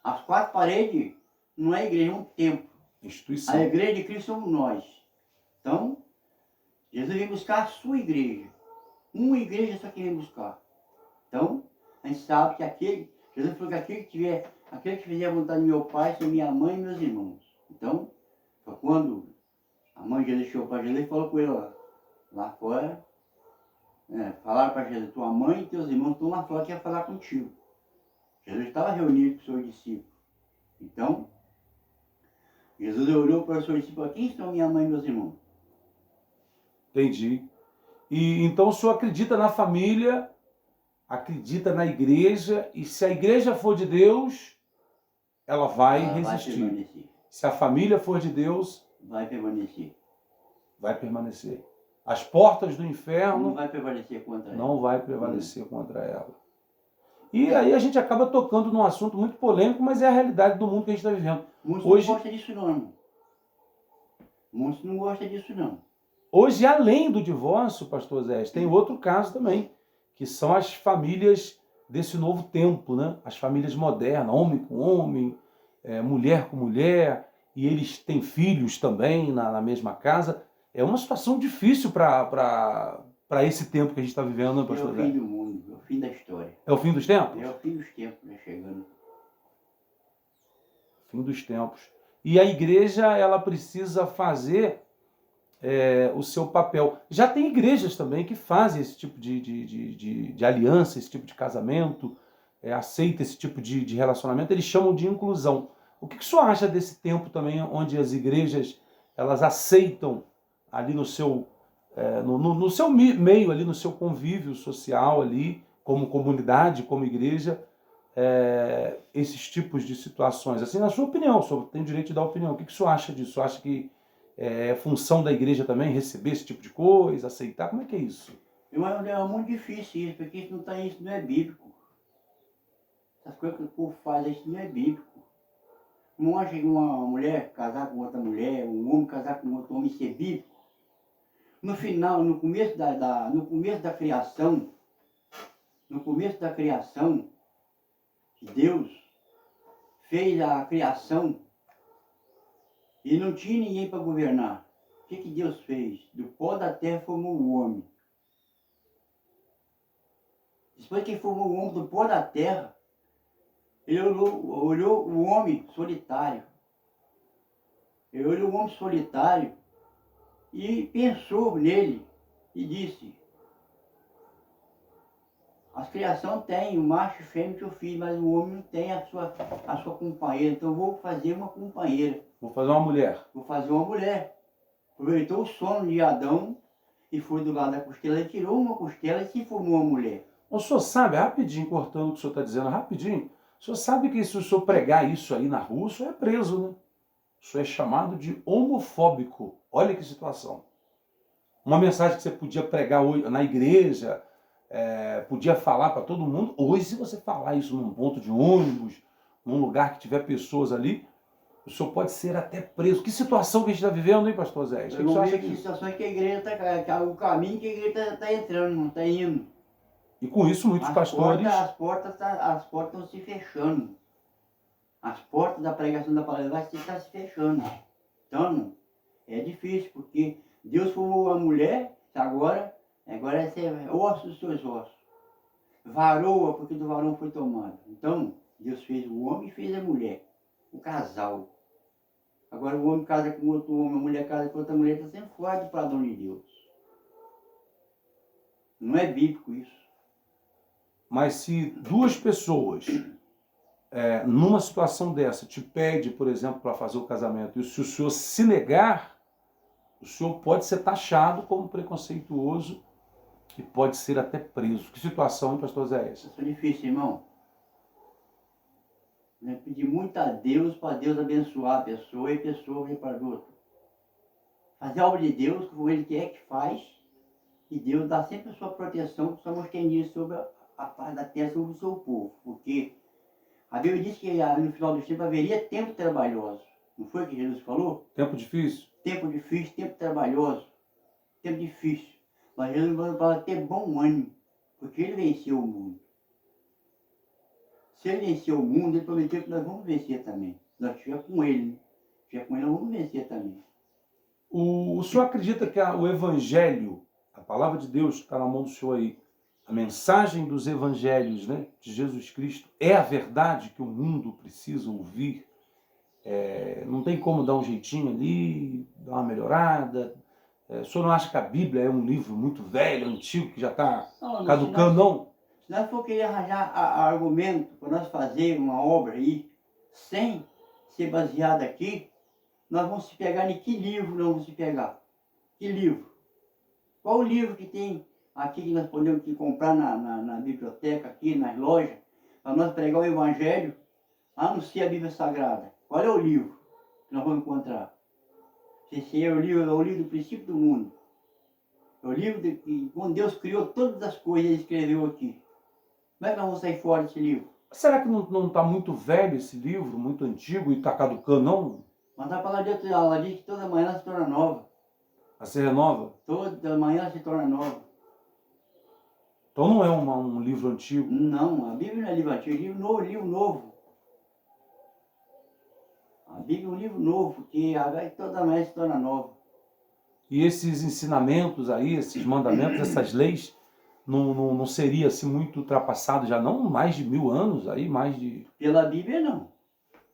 As quatro paredes não é igreja, é um templo. Instituição. A igreja de Cristo somos nós. Então, Jesus vem buscar a sua igreja. Uma igreja só que vem buscar. Então, a gente sabe que Jesus falou que aquele que fizer a vontade do meu Pai, são minha mãe e meus irmãos. Então, quando a mãe de Jesus chegou para Jesus e falou com ele lá fora, falaram para Jesus, tua mãe e teus irmãos estão lá fora que ia falar contigo. Jesus estava reunido com os seus discípulos. Então, Jesus olhou para os seus discípulos, quem estão minha mãe e meus irmãos? Entendi. E então o senhor acredita na família, acredita na igreja, e se a igreja for de Deus, ela vai resistir. Vai permanecer. Se a família for de Deus, vai permanecer. Vai permanecer. As portas do inferno não vai prevalecer contra ela. Não vai prevalecer contra ela. E aí a gente acaba tocando num assunto muito polêmico, mas é a realidade do mundo que a gente está vivendo. Muitos Hoje, não gostam disso não, irmão. Muitos não gostam disso não. Hoje, além do divórcio, pastor Zé, tem outro caso também, que são as famílias desse novo tempo, né? As famílias modernas, homem com homem, mulher com mulher, e eles têm filhos também na mesma casa. É uma situação difícil para esse tempo que a gente está vivendo, né, pastor Zé? É o fim do mundo, é o fim da história. É o fim dos tempos? É o fim dos tempos, né, chegando. Fim dos tempos. E a igreja, ela precisa fazer o seu papel. Já tem igrejas também que fazem esse tipo de aliança, esse tipo de casamento, aceita esse tipo de relacionamento, eles chamam de inclusão. O que o senhor acha desse tempo também, onde as igrejas elas aceitam ali no seu, no seu meio, ali no seu convívio social, ali, como comunidade, como igreja, esses tipos de situações? Assim, na sua opinião, o senhor tem o direito de dar opinião. O que o senhor acha disso? O senhor acha que é função da igreja também receber esse tipo de coisa, aceitar? Como é que é isso? É muito difícil isso, porque isso não é bíblico. Essas coisas que o povo faz, isso não é bíblico. Não acha que uma mulher casar com outra mulher, um homem casar com outro homem, isso é bíblico? No final, no começo da criação, que Deus fez a criação e não tinha ninguém para governar. O que Deus fez? Do pó da terra formou o homem. Depois que formou o homem do pó da terra, ele olhou o homem solitário. Ele olhou o homem solitário e pensou nele e disse: as criações têm o macho, o fêmea e o filho, mas o homem não tem a sua companheira, então eu vou fazer uma companheira. Vou fazer uma mulher. Vou fazer uma mulher. Aproveitou o sono de Adão e foi do lado da costela, ele tirou uma costela e se formou uma mulher. O senhor sabe, rapidinho, cortando o que o senhor está dizendo, rapidinho, o senhor sabe que se o senhor pregar isso aí na rua, o senhor é preso, né? O senhor é chamado de homofóbico. Olha que situação. Uma mensagem que você podia pregar hoje na igreja, podia falar para todo mundo. Hoje, se você falar isso num ponto de ônibus, num lugar que tiver pessoas ali, o senhor pode ser até preso. Que situação que a gente está vivendo, hein, pastor Zé? O que você acha disso? Situações que a igreja está, o caminho que a igreja está entrando, não está indo. E com isso, muitos pastores... As portas estão se fechando. As portas da pregação da palavra vai estar se fechando. Então, é difícil, porque Deus formou a mulher, agora é ser osso dos seus ossos. Varoa, porque do varão foi tomado. Então, Deus fez o homem e fez a mulher, o casal. Agora o homem casa com outro homem, a mulher casa com outra mulher, está sendo fora do padrão de Deus. Não é bíblico isso. Mas se duas pessoas, numa situação dessa, te pede, por exemplo, para fazer o casamento, e se o senhor se negar, o senhor pode ser taxado como preconceituoso e pode ser até preso. Que situação, hein, pastor Zé? Isso é difícil, irmão. Pedir muito a Deus para Deus abençoar a pessoa e a pessoa vir para o outro. Fazer a obra de Deus, como Ele quer que faz, e Deus dá sempre a sua proteção, que somos quem diz sobre a paz da terra sobre o seu povo. Porque a Bíblia diz que no final dos tempos haveria tempo trabalhoso. Não foi o que Jesus falou? Tempo difícil? Tempo difícil, tempo trabalhoso, tempo difícil. Mas Jesus falou para ter bom ânimo, porque Ele venceu o mundo. Se Ele venceu o mundo, Ele prometeu que nós vamos vencer também. Se nós estivermos com Ele, né? Se estiver com Ele, nós vamos vencer também. O senhor acredita que o Evangelho, a palavra de Deus que está na mão do senhor aí, a mensagem dos evangelhos, né, de Jesus Cristo, é a verdade que o mundo precisa ouvir? Não tem como dar um jeitinho ali, dar uma melhorada? O senhor não acha que a Bíblia é um livro muito velho, antigo, que já está caducando, não? Se nós for querer arranjar argumento para nós fazer uma obra aí, sem ser baseado aqui, nós vamos se pegar em que livro nós vamos se pegar? Que livro? Qual o livro que tem aqui que nós podemos comprar na biblioteca, aqui nas lojas, para nós pregar o Evangelho, a não ser a Bíblia Sagrada? Qual é o livro que nós vamos encontrar? Esse é o livro do princípio do mundo. É o livro que, quando Deus criou todas as coisas, Ele escreveu aqui. Como é que nós vamos sair fora desse livro? Será que não está muito velho esse livro, muito antigo e está caducando, não? Mas a palavra de Deus, ela diz que toda manhã ela se torna nova. Ela se renova? Toda manhã ela se torna nova. Então não é um livro antigo? Não, a Bíblia não é livro antigo, é livro novo. A Bíblia é um livro novo, que toda manhã se torna nova. E esses ensinamentos aí, esses mandamentos, essas leis, não seria assim muito ultrapassado já não? Mais de 1000 anos aí, mais de... Pela Bíblia não.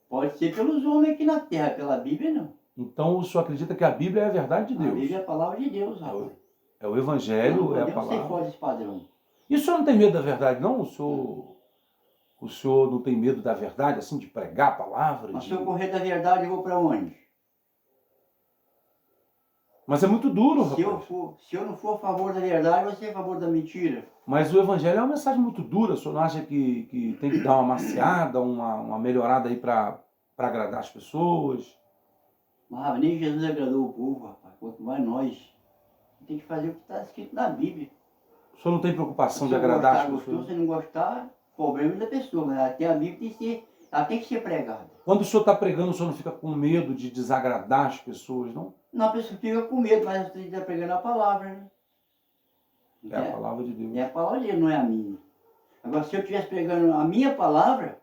Pode ser pelos homens aqui na terra, pela Bíblia não. Então o senhor acredita que a Bíblia é a verdade de Deus? A Bíblia é a palavra de Deus, rapaz. É o Evangelho, não, é a podemos palavra. sair fora desse padrão. E o senhor não tem medo da verdade, não? O senhor não tem medo da verdade, assim, de pregar a palavra? Mas se eu correr da verdade, eu vou para onde? Mas é muito duro, rapaz. Se eu não for a favor da verdade, você é a favor da mentira. Mas o Evangelho é uma mensagem muito dura. O senhor não acha que tem que dar uma maciada, uma melhorada aí para agradar as pessoas? Mas nem Jesus agradou o povo, rapaz. Quanto mais nós. Tem que fazer o que está escrito na Bíblia. O senhor não tem preocupação de Se agradar as gostar, pessoas? gostou, se não gostar, problema da pessoa. Mas até a Bíblia ela tem que ser pregada. Quando o senhor está pregando, o senhor não fica com medo de desagradar as pessoas, não? Não, a pessoa fica com medo, mas você está pregando a palavra, né? É a palavra de Deus. É a palavra de Deus, não é a minha. Agora, se eu estivesse pregando a minha palavra,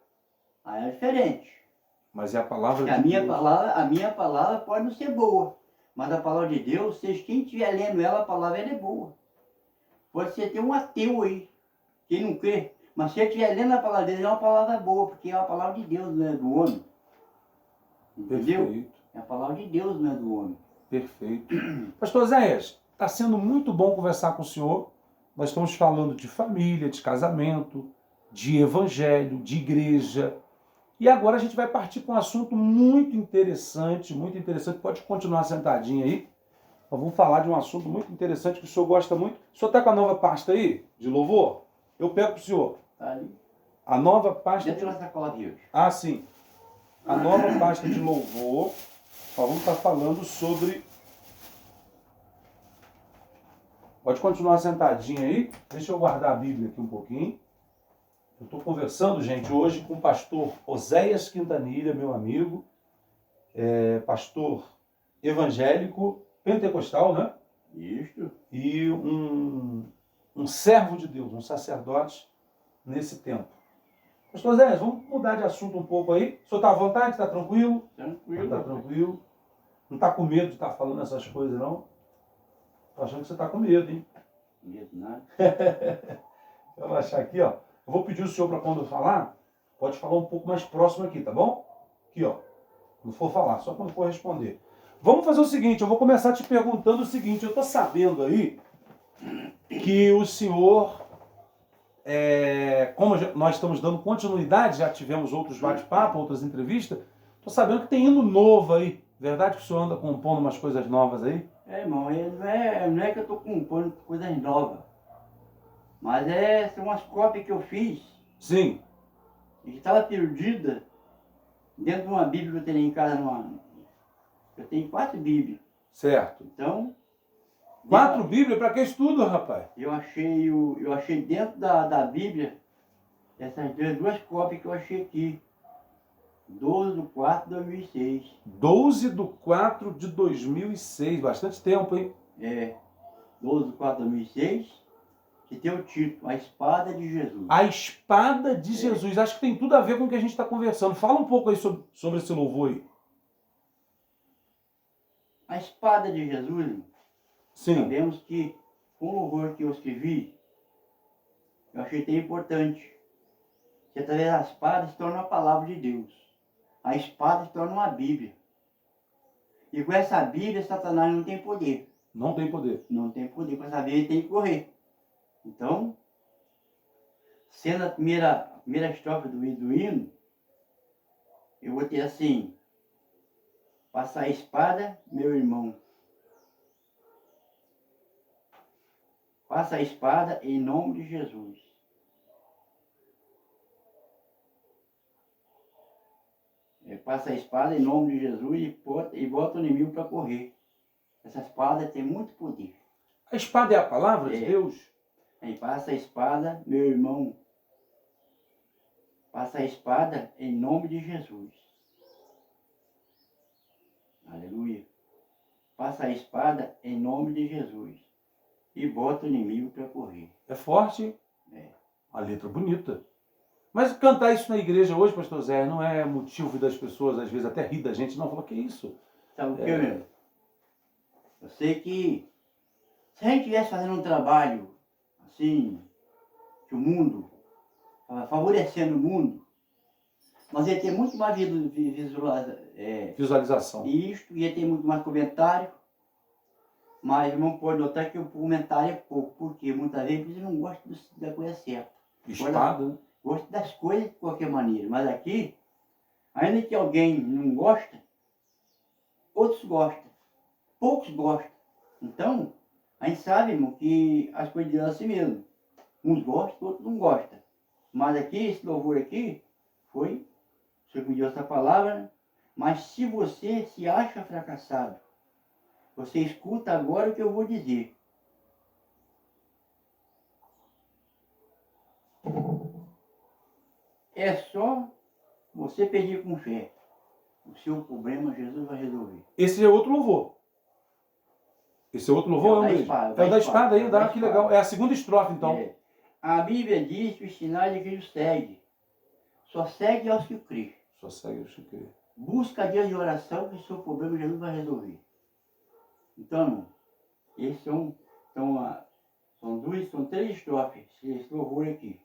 aí é diferente. Mas é a palavra Porque de Deus. A minha palavra pode não ser boa, mas a palavra de Deus, seja quem estiver lendo ela, a palavra ela é boa. Pode ser até um ateu aí, quem não crê. Mas se ele estiver lendo a palavra dele, é uma palavra boa, porque é a palavra de Deus, não é do homem. Entendeu? Perfeito. É a palavra de Deus, não é do homem. Perfeito. Pastor Zéias, está sendo muito bom conversar com o senhor. Nós estamos falando de família, de casamento, de evangelho, de igreja. E agora a gente vai partir com um assunto muito interessante, muito interessante. Pode continuar sentadinho aí. Nós vamos falar de um assunto muito interessante que o senhor gosta muito. O senhor está com a nova pasta aí, de louvor? Eu pego para o senhor. Tá ali. A nova pasta... Dentro da sacola de hoje. Ah, sim. A nova pasta de louvor. Nós vamos estar falando sobre... Pode continuar sentadinho aí. Deixa eu guardar a Bíblia aqui um pouquinho. Eu estou conversando, gente, hoje com o pastor Oséias Quintanilha, meu amigo. Pastor evangélico, pentecostal, né? Isto. E um servo de Deus, um sacerdote nesse tempo. Pastor Zé, vamos mudar de assunto um pouco aí. O senhor está à vontade? Está tranquilo? Tranquilo. Está tranquilo. Não está com medo de estar falando essas coisas, não? Estou achando que você está com medo, hein? Medo nada. Eu vou achar aqui, ó. Eu vou pedir o senhor para quando eu falar, pode falar um pouco mais próximo aqui, tá bom? Aqui, ó. Não for falar, só quando for responder. Vamos fazer o seguinte, eu vou começar te perguntando o seguinte. Eu estou sabendo aí que o senhor... como nós estamos dando continuidade, já tivemos outros bate-papo, outras entrevistas, estou sabendo que tem hino novo aí. Verdade que o senhor anda compondo umas coisas novas aí? Irmão, não é que eu estou compondo coisas novas. Mas são umas cópias que eu fiz. Sim. E que estava perdida dentro de uma Bíblia que eu tenho em casa. Eu tenho 4 Bíblias. Certo. Então... 4 Bíblias? Para que estudo, rapaz? Eu achei dentro da Bíblia essas duas cópias que eu achei aqui. 12/4/2006. 12/4/2006. Bastante tempo, hein? 12/4/2006. Que tem o título, A Espada de Jesus. A Espada de Jesus. Acho que tem tudo a ver com o que a gente está conversando. Fala um pouco aí sobre esse louvor aí. A Espada de Jesus, Sim. sabemos que com o louvor que eu escrevi, eu achei tão importante. Que através da espada se torna a palavra de Deus. A espada se torna uma Bíblia. E com essa Bíblia, Satanás não tem poder. Não tem poder. Não tem poder. Com essa Bíblia, ele tem que correr. Então, sendo a primeira estrofe do hino, eu vou ter assim: passa a espada, meu irmão. Passa a espada em nome de Jesus. Passa a espada em nome de Jesus e bota o inimigo para correr. Essa espada tem muito poder. A espada é a palavra de Deus? Passa a espada, meu irmão. Passa a espada em nome de Jesus. Aleluia. Passa a espada em nome de Jesus. E bota o inimigo para correr. É forte? A letra bonita. Mas cantar isso na igreja hoje, pastor Zé, não é motivo das pessoas, às vezes, até rir da gente. Não, fala, que isso? Sabe o que, meu? Eu sei que se a gente estivesse fazendo um trabalho, assim, que o mundo, favorecendo o mundo, nós ia ter muito mais visualização. Isto, ia ter muito mais comentário. Mas não pode notar que o comentário é pouco, porque muitas vezes eles não gostam da coisa certa. Espada, né? Gostam das coisas de qualquer maneira. Mas aqui, ainda que alguém não gosta, outros gostam. Poucos gostam. Então, a gente sabe, irmão, que as coisas de Deus é assim mesmo. Uns gostam, outros não gostam. Mas aqui, esse louvor aqui, foi, o Senhor me deu essa palavra, né? Mas se você se acha fracassado, você escuta agora o que eu vou dizer. É só você pedir com fé. O seu problema Jesus vai resolver. Esse é outro louvor. Esse é outro louvor? É o da espada aí, que legal. É a segunda estrofe, então. A Bíblia diz que os sinais de Cristo segue. Só segue aos que crê. Só segue aos que crê. Busca Deus de oração que o seu problema Jesus vai resolver. Então, esses são 3 estrofes, esse louvor aqui.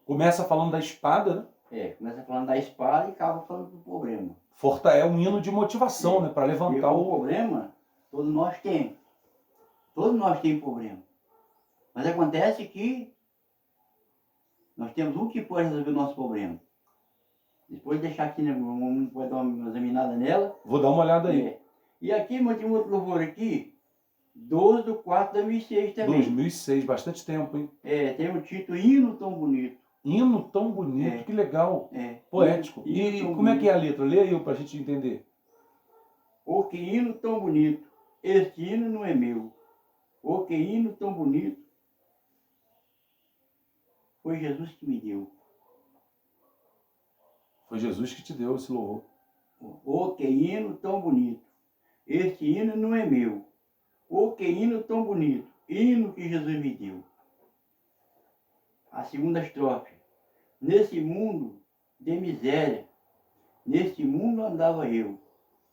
Começa falando da espada, né? Começa falando da espada e acaba falando do problema. É um hino de motivação, né? Para levantar o problema, todos nós temos. Todos nós temos problema. Mas acontece que nós temos um que pode resolver o nosso problema. Depois de deixar aqui, né, vamos dar uma examinada nela. Vou dar uma olhada aí. É. E aqui, tem um outro louvor aqui, 12/4/2006 também. 2006, bastante tempo, hein? Tem o título Hino Tão Bonito. Hino tão bonito, que legal. Poético. E como é que é a letra? Lê aí pra gente entender. Oh, que hino tão bonito, este hino não é meu. Oh, que hino tão bonito, foi Jesus que me deu. Foi Jesus que te deu esse louvor. Oh, que hino tão bonito, este hino não é meu. Oh, que hino tão bonito, hino que Jesus me deu. A segunda estrofe. Nesse mundo de miséria, neste mundo andava eu.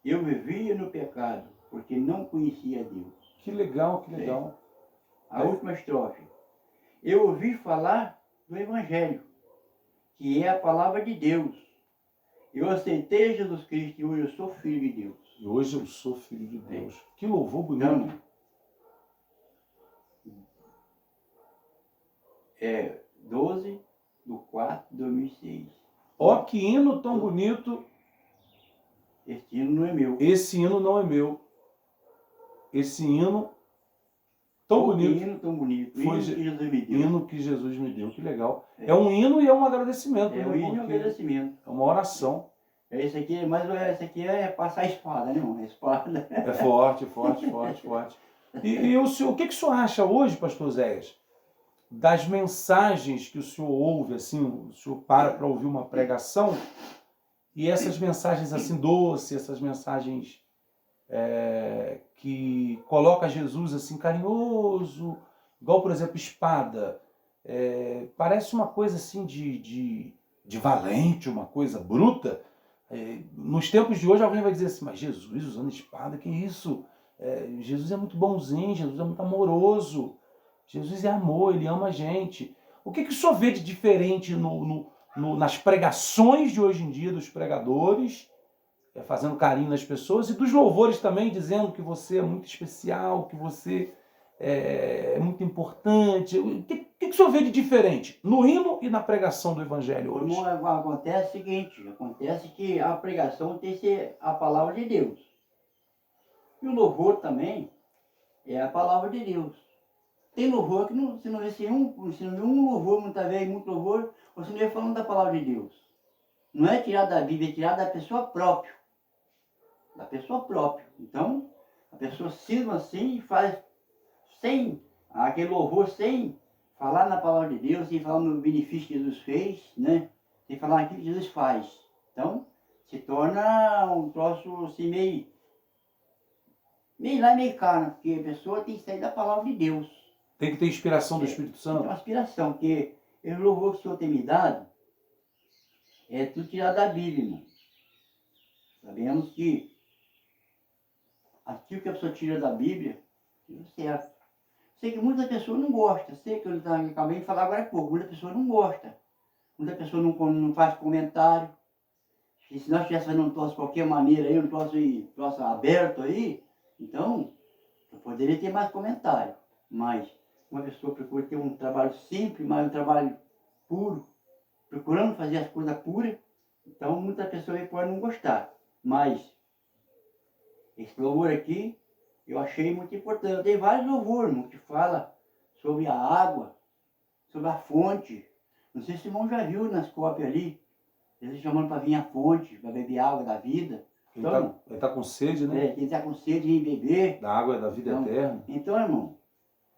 Eu vivia no pecado, porque não conhecia Deus. Que legal, que legal. A última estrofe. Eu ouvi falar do Evangelho, que é a palavra de Deus. Eu aceitei Jesus Cristo e hoje eu sou filho de Deus. E hoje eu sou filho de Deus. Que louvor bonito. Então, 12/4/2006. Ó, que hino tão bonito. Este hino não é meu. Esse hino não é meu. Esse hino tão bonito. Que hino tão bonito. Foi Hino que Jesus me deu. hino que Jesus me deu. Que legal. É um hino e é um agradecimento. É um hino e um agradecimento. É uma oração. Esse aqui, mas esse aqui é passar a espada, né, irmão? A espada. É forte, forte, forte, forte. E o senhor, o que o senhor acha hoje, pastor Zéias, das mensagens que o senhor ouve, assim, o senhor para ouvir uma pregação, e essas mensagens assim doces, essas mensagens que coloca Jesus assim carinhoso, igual, por exemplo, espada, parece uma coisa assim de valente, uma coisa bruta. Nos tempos de hoje alguém vai dizer assim, mas Jesus usando espada, que isso? Jesus é muito bonzinho, Jesus é muito amoroso, Jesus é amor, ele ama a gente. O que o senhor vê de diferente nas pregações de hoje em dia, dos pregadores, fazendo carinho nas pessoas, e dos louvores também, dizendo que você é muito especial, que você é muito importante? O que o senhor vê de diferente no hino e na pregação do Evangelho hoje? Acontece o seguinte, acontece que a pregação tem que ser a palavra de Deus. E o louvor também é a palavra de Deus. Tem louvor que não, se não vê um louvor, muitas vezes, muito louvor, você não vê falando da palavra de Deus. Não é tirado da Bíblia, é tirado da pessoa própria. Da pessoa própria. Então, a pessoa cisma assim e faz sem aquele louvor, sem falar na palavra de Deus, sem falar no benefício que Jesus fez, né? Sem falar aquilo que Jesus faz. Então, se torna um troço assim meio lá e meio caro, porque a pessoa tem que sair da palavra de Deus. Tem que ter inspiração do Espírito Santo? Tem uma inspiração, porque o louvor que o Senhor tem me dado é tudo tirado da Bíblia, irmão. Sabemos que aquilo que a pessoa tira da Bíblia, é certo. Sei que muitas pessoas não gostam, sei que eu acabei de falar agora há pouco, muitas pessoas não gostam. Muitas pessoas não faz comentário. E se nós estivéssemos fazendo um troço de qualquer maneira aí, um troço aberto aí, então eu poderia ter mais comentário. Mas uma pessoa procura ter um trabalho simples, mas um trabalho puro, procurando fazer as coisas puras, então muitas pessoas podem não gostar. Mas esse louvor aqui eu achei muito importante. Tem vários louvores, irmão, que fala sobre a água, sobre a fonte. Não sei se o irmão já viu nas cópias ali, eles chamando para vir à fonte, para beber água da vida. Então, ele está com sede, né? Quem está com sede em beber. Da água da vida eterna. Então, irmão,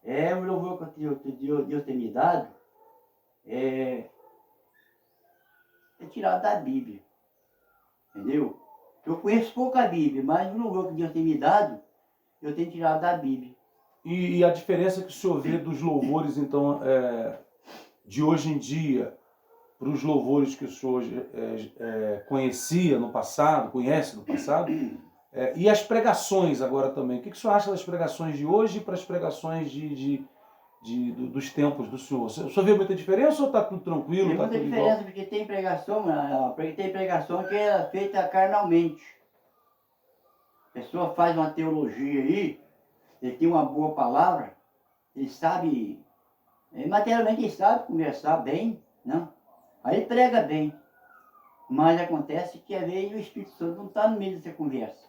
o louvor que Deus tem me dado é tirado da Bíblia. Entendeu? Eu conheço pouco a Bíblia, mas o louvor que Deus tem me dado, eu tenho tirado da Bíblia. E a diferença que o senhor vê dos louvores, então, de hoje em dia, para os louvores que o senhor conhecia no passado, conhece no passado, e as pregações agora também. O que o senhor acha das pregações de hoje para as pregações dos tempos do senhor? O senhor vê muita diferença ou está tudo tranquilo? Tem muita diferença, porque tem pregação que é feita carnalmente. A pessoa faz uma teologia aí, ele tem uma boa palavra, ele sabe, materialmente ele sabe conversar bem, né? Aí ele prega bem. Mas acontece que às vezes o Espírito Santo não está no meio dessa conversa.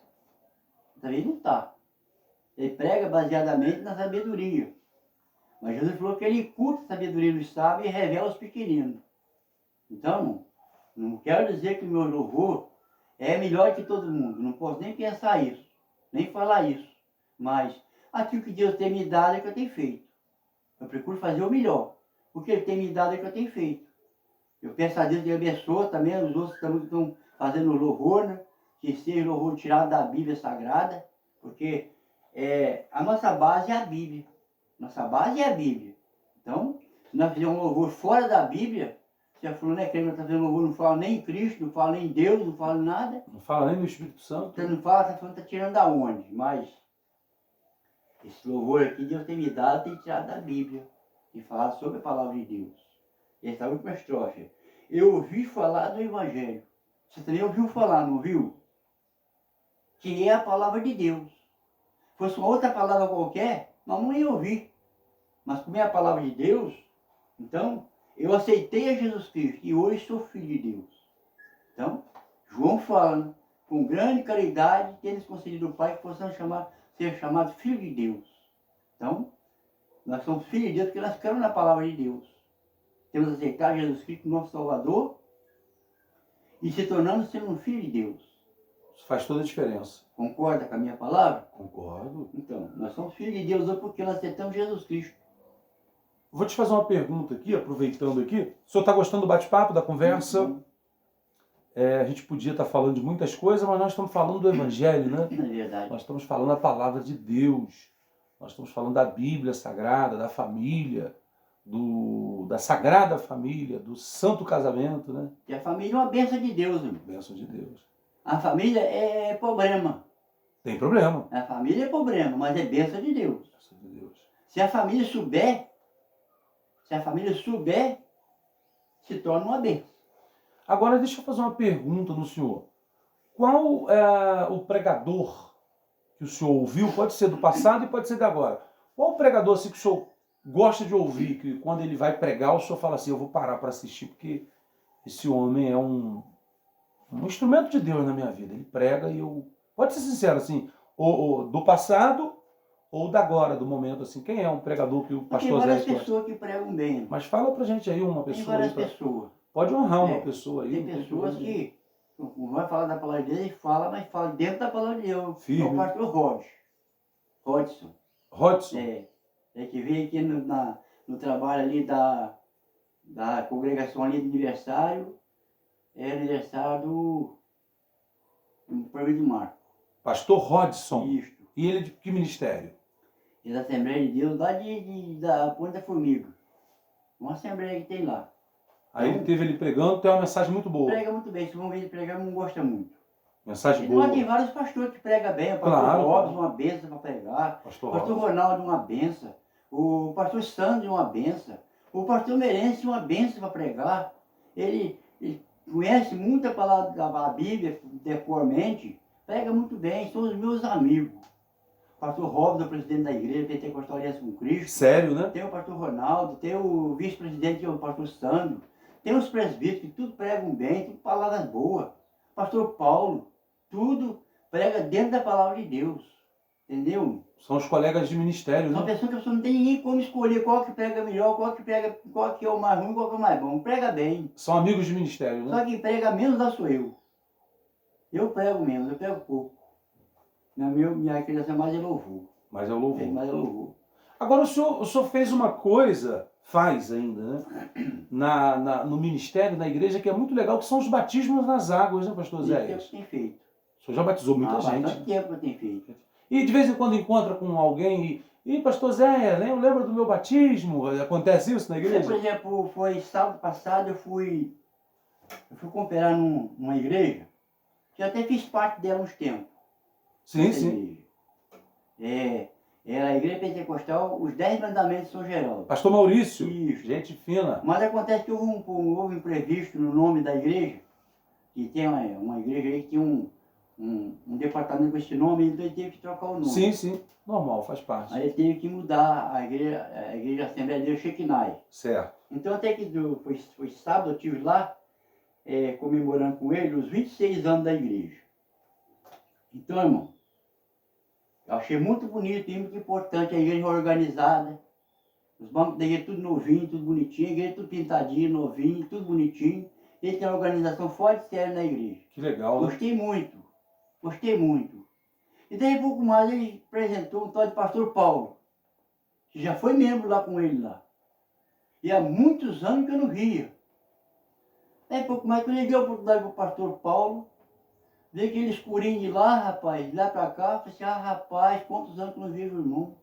Às vezes não está. Ele prega baseadamente na sabedoria. Mas Jesus falou que ele inculta a sabedoria dos sábios e revela aos pequeninos. Então, não quero dizer que o meu louvor é melhor que todo mundo. Não posso nem pensar isso, nem falar isso. Mas aquilo que Deus tem me dado é que eu tenho feito. Eu procuro fazer o melhor. O que Ele tem me dado é que eu tenho feito. Eu peço a Deus que Ele abençoe também os outros que estão fazendo louvor, né? Que seja louvor tirado da Bíblia Sagrada, porque a nossa base é a Bíblia. Nossa base é a Bíblia. Então, se nós fizermos um louvor fora da Bíblia, se a fulana é crente, está fazendo louvor, não fala nem em Cristo, não fala nem em Deus, não fala em nada. Não fala nem no Espírito Santo. Você não fala, está falando, está tirando da onde? Mas esse louvor aqui, Deus tem me dado, tem tirado da Bíblia. E falado sobre a palavra de Deus. Essa é a última estrofe. Eu ouvi falar do Evangelho. Você também ouviu falar, não ouviu? Que é a palavra de Deus. Se fosse uma outra palavra qualquer, nós não ia ouvir. Mas como é a palavra de Deus, então eu aceitei a Jesus Cristo e hoje sou filho de Deus. Então, João fala, né? Com grande caridade, tendo concedido o Pai que possamos ser chamados filho de Deus. Então, nós somos filhos de Deus porque nós ficamos na palavra de Deus. Temos aceitado Jesus Cristo como nosso Salvador e se tornando sendo um filho de Deus. Isso faz toda a diferença. Concorda com a minha palavra? Concordo. Então, nós somos filhos de Deus hoje porque nós aceitamos Jesus Cristo. Vou te fazer uma pergunta aqui, aproveitando aqui. O senhor está gostando do bate-papo, da conversa? A gente podia estar falando de muitas coisas, mas nós estamos falando do Evangelho, né? É verdade. Nós estamos falando da palavra de Deus. Nós estamos falando da Bíblia Sagrada, da família, da Sagrada Família, do Santo Casamento, né? E a família é uma bênção de Deus, irmão. Bênção de Deus. A família é problema. Tem problema. A família é problema, mas é bênção de Deus. Bênção de Deus. Se a família souber, se torna uma bênção. Agora deixa eu fazer uma pergunta no senhor. Qual é o pregador que o senhor ouviu? Pode ser do passado e pode ser de agora. Qual o pregador assim, que o senhor gosta de ouvir, que quando ele vai pregar, o senhor fala assim, eu vou parar para assistir, porque esse homem é um instrumento de Deus na minha vida. Ele prega e eu... Pode ser sincero, assim, ou do passado ou da agora, do momento, assim. Quem é um pregador que o pastor Zé Tem gosta? várias pessoas que pregam bem. Mas fala pra gente aí uma Tem pessoa. várias Aí, pessoas. pode honrar uma pessoa aí. Tem pessoas que não vai falar da palavra de Deus, ele fala, mas fala dentro da palavra de Deus. Firme. É o pastor Rodson. Rodson. É que veio aqui no trabalho ali da congregação ali de aniversário. É aniversário do Prêmio do Mar. Pastor Rodson. Isso. E ele de que ministério? É da Assembleia de Deus, lá da Ponte da Formiga. Uma assembleia que tem lá. Aí ele teve ele pregando, tem uma mensagem muito boa. Prega muito bem, se vão ver ele pregar, não gosta muito. Mensagem E boa. lá tem vários pastores que pregam bem. O pastor Claro, Robson, uma benção para pregar. Pastor O pastor Rodson. Ronaldo, uma benção. O pastor Sandro, uma benção. O pastor Merense, uma benção para pregar. Ele conhece muito a palavra da Bíblia, depormente. Prega muito bem, são os meus amigos. O pastor Robson, o presidente da igreja, Pentecostal Aliança com Cristo. Sério, né? Tem o pastor Ronaldo, tem o vice-presidente, que é o pastor Sandro. Tem os presbíteros que tudo pregam bem, tudo palavras boas. Pastor Paulo, tudo prega dentro da palavra de Deus. Entendeu? São os colegas de ministério, São né? pessoas que a pessoa não tem ninguém como escolher qual que prega melhor, qual que é o mais ruim, qual que é o mais bom. Prega bem. São amigos de ministério, né? Só que prega menos lá sou eu. Eu prego menos, eu prego pouco. Minha criança mais é louvor. Mas é o louvor. Mais é louvor. Agora o senhor fez uma coisa, faz ainda, né? No ministério, na igreja, que é muito legal, que são os batismos nas águas, né, pastor Isso é o Zé? que tem feito. O senhor já batizou muita Há gente. bastante tempo que eu tenho feito. E de vez em quando encontra com alguém e pastor Zé, lembra do meu batismo? Acontece isso na igreja? Por exemplo, foi sábado passado, eu fui cooperar numa igreja, que eu até fiz parte dela uns tempos. Sim, Essa sim. igreja. Era a igreja pentecostal, os 10 mandamentos de São Geraldo. Pastor Maurício, Isso. gente fina. Mas acontece que houve um imprevisto no nome da igreja, que tem uma igreja aí que tem um departamento com esse nome, então ele teve que trocar o nome. Sim, sim. Normal, faz parte. Aí ele teve que mudar a igreja Assembleia de Deus Shekinah. Certo. Então até que foi sábado, eu estive lá, comemorando com ele os 26 anos da igreja. Então, irmão, eu achei muito bonito e muito importante a igreja organizada. Os bancos da igreja tudo novinho, tudo bonitinho, a igreja tudo pintadinho, novinho, tudo bonitinho. Ele tem uma organização fora de série na igreja. Que legal, né? Gostei muito, gostei muito. E daí pouco mais ele apresentou um tal de pastor Paulo, que já foi membro lá com ele lá. E há muitos anos que eu não via. Daí pouco mais quando ele deu a oportunidade para o pastor Paulo, veio aquele escurinho de lá, rapaz, de lá para cá, eu falei assim, rapaz, quantos anos que eu não vejo o irmão.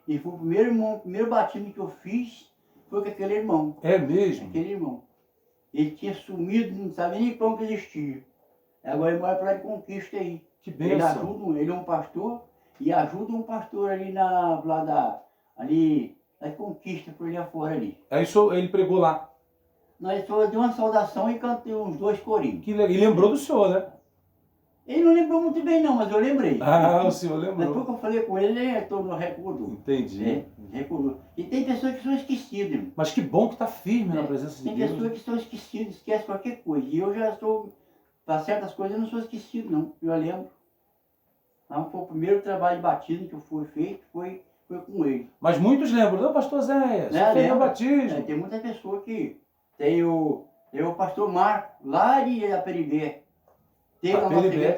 E foi o primeiro irmão, o primeiro batismo que eu fiz foi com aquele irmão. É mesmo? Aquele irmão. Ele tinha sumido, não sabia nem como que existia. Agora ele mora para lá de Conquista aí. Que Ele bênção. ajuda, ele é um pastor e ajuda um pastor ali ali na Conquista, por ali afora ali. Aí ele pregou lá. Nós só deu uma saudação e cantei uns 2 corinhos. Que legal. E lembrou do senhor, né? Ele não lembrou muito bem não, mas eu lembrei. Ah, o senhor Depois lembrou. que eu falei com ele, ele retornou, recordou. Entendi. Recordou. E tem pessoas que são esquecidas, irmão. Mas que bom que tá firme na presença de Tem Deus. pessoas que são esquecidas, esquecem qualquer coisa. E eu já sou, para certas coisas eu não sou esquecido não, eu lembro. Então, foi o primeiro trabalho de batismo que eu fui feito, foi com ele. Mas muitos lembram, não, pastor Zéia, você fez lembra. o batismo. Tem muita pessoa que... Tem o pastor Marco, lá de Aperibé. Teve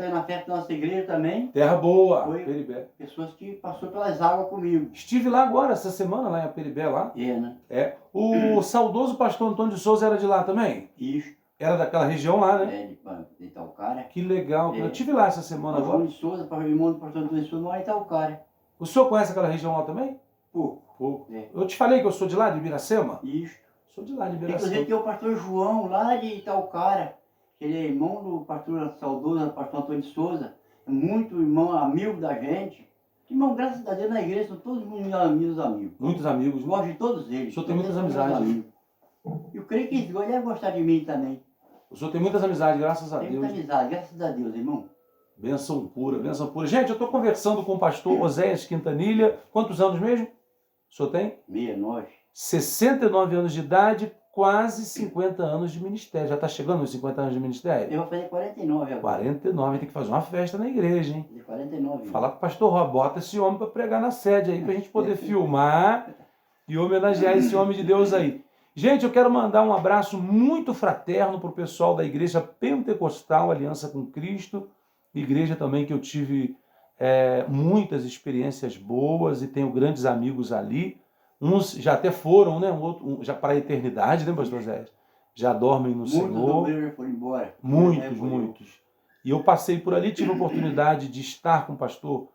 na festa da nossa igreja também. Terra boa, Foi. Aperibé. Pessoas que passou pelas águas comigo. Estive lá agora, essa semana, lá em Aperibé, lá. Né? É. O saudoso pastor Antônio de Souza era de lá também? Isso. Era daquela região lá, né? De Itaucara. Que legal. Eu estive lá essa semana O agora. Antônio de Souza, o irmão do pastor Antônio de Souza, mora em Itaucara. O senhor conhece aquela região lá também? Pouco. Pouco. Eu te falei que eu sou de lá, de Ibiracema? Isso. Sou de lá, de Ibiracema. Inclusive tem o pastor João, lá de Itaucara. Ele é irmão do pastor saudoso, pastor Antônio de Souza. É muito irmão, amigo da gente. Irmão, graças a Deus, na igreja são todos meus amigos. Muitos amigos. Gosto de todos eles. O senhor tem muitas amizades. Eu creio que eles devem gostar de mim também. O senhor tem muitas amizades, graças a Tem Deus. muita amizade, graças a Deus, irmão. Bênção pura, bênção pura. Gente, eu estou conversando com o pastor Oséias Quintanilha. Quantos anos mesmo? O senhor tem? 69. 69 anos de idade, quase 50 anos de ministério. Já está chegando nos 50 anos de ministério? Eu vou fazer 49 agora. 49, tem que fazer uma festa na igreja, hein? De 49. Falar com o pastor Ró, bota esse homem para pregar na sede aí, para a gente poder filmar e homenagear esse homem de Deus aí. Gente, eu quero mandar um abraço muito fraterno para o pessoal da Igreja Pentecostal Aliança com Cristo, igreja também que eu tive muitas experiências boas e tenho grandes amigos ali. Uns já até foram, né? Já para a eternidade, né, pastor Zé? Já dormem no Senhor. Muitos já foram embora. Muitos. E eu passei por ali, tive a oportunidade de estar com o pastor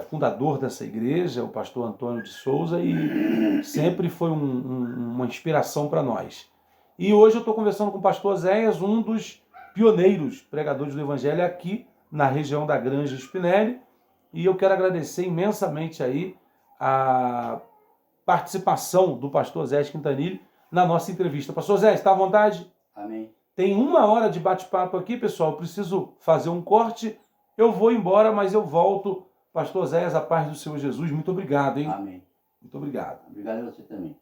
fundador dessa igreja, o pastor Antônio de Souza, e sempre foi uma inspiração para nós. E hoje eu estou conversando com o pastor Zéias, um dos pioneiros pregadores do Evangelho aqui na região da Granja Spinelli, e eu quero agradecer imensamente aí a participação do pastor Zé Quintanilha na nossa entrevista. Pastor Zé, está à vontade? Amém. Tem 1 hora de bate-papo aqui, pessoal. Eu preciso fazer um corte. Eu vou embora, mas eu volto. Pastor Zé, a paz do Senhor Jesus. Muito obrigado, hein? Amém. Muito obrigado. Obrigado a você também.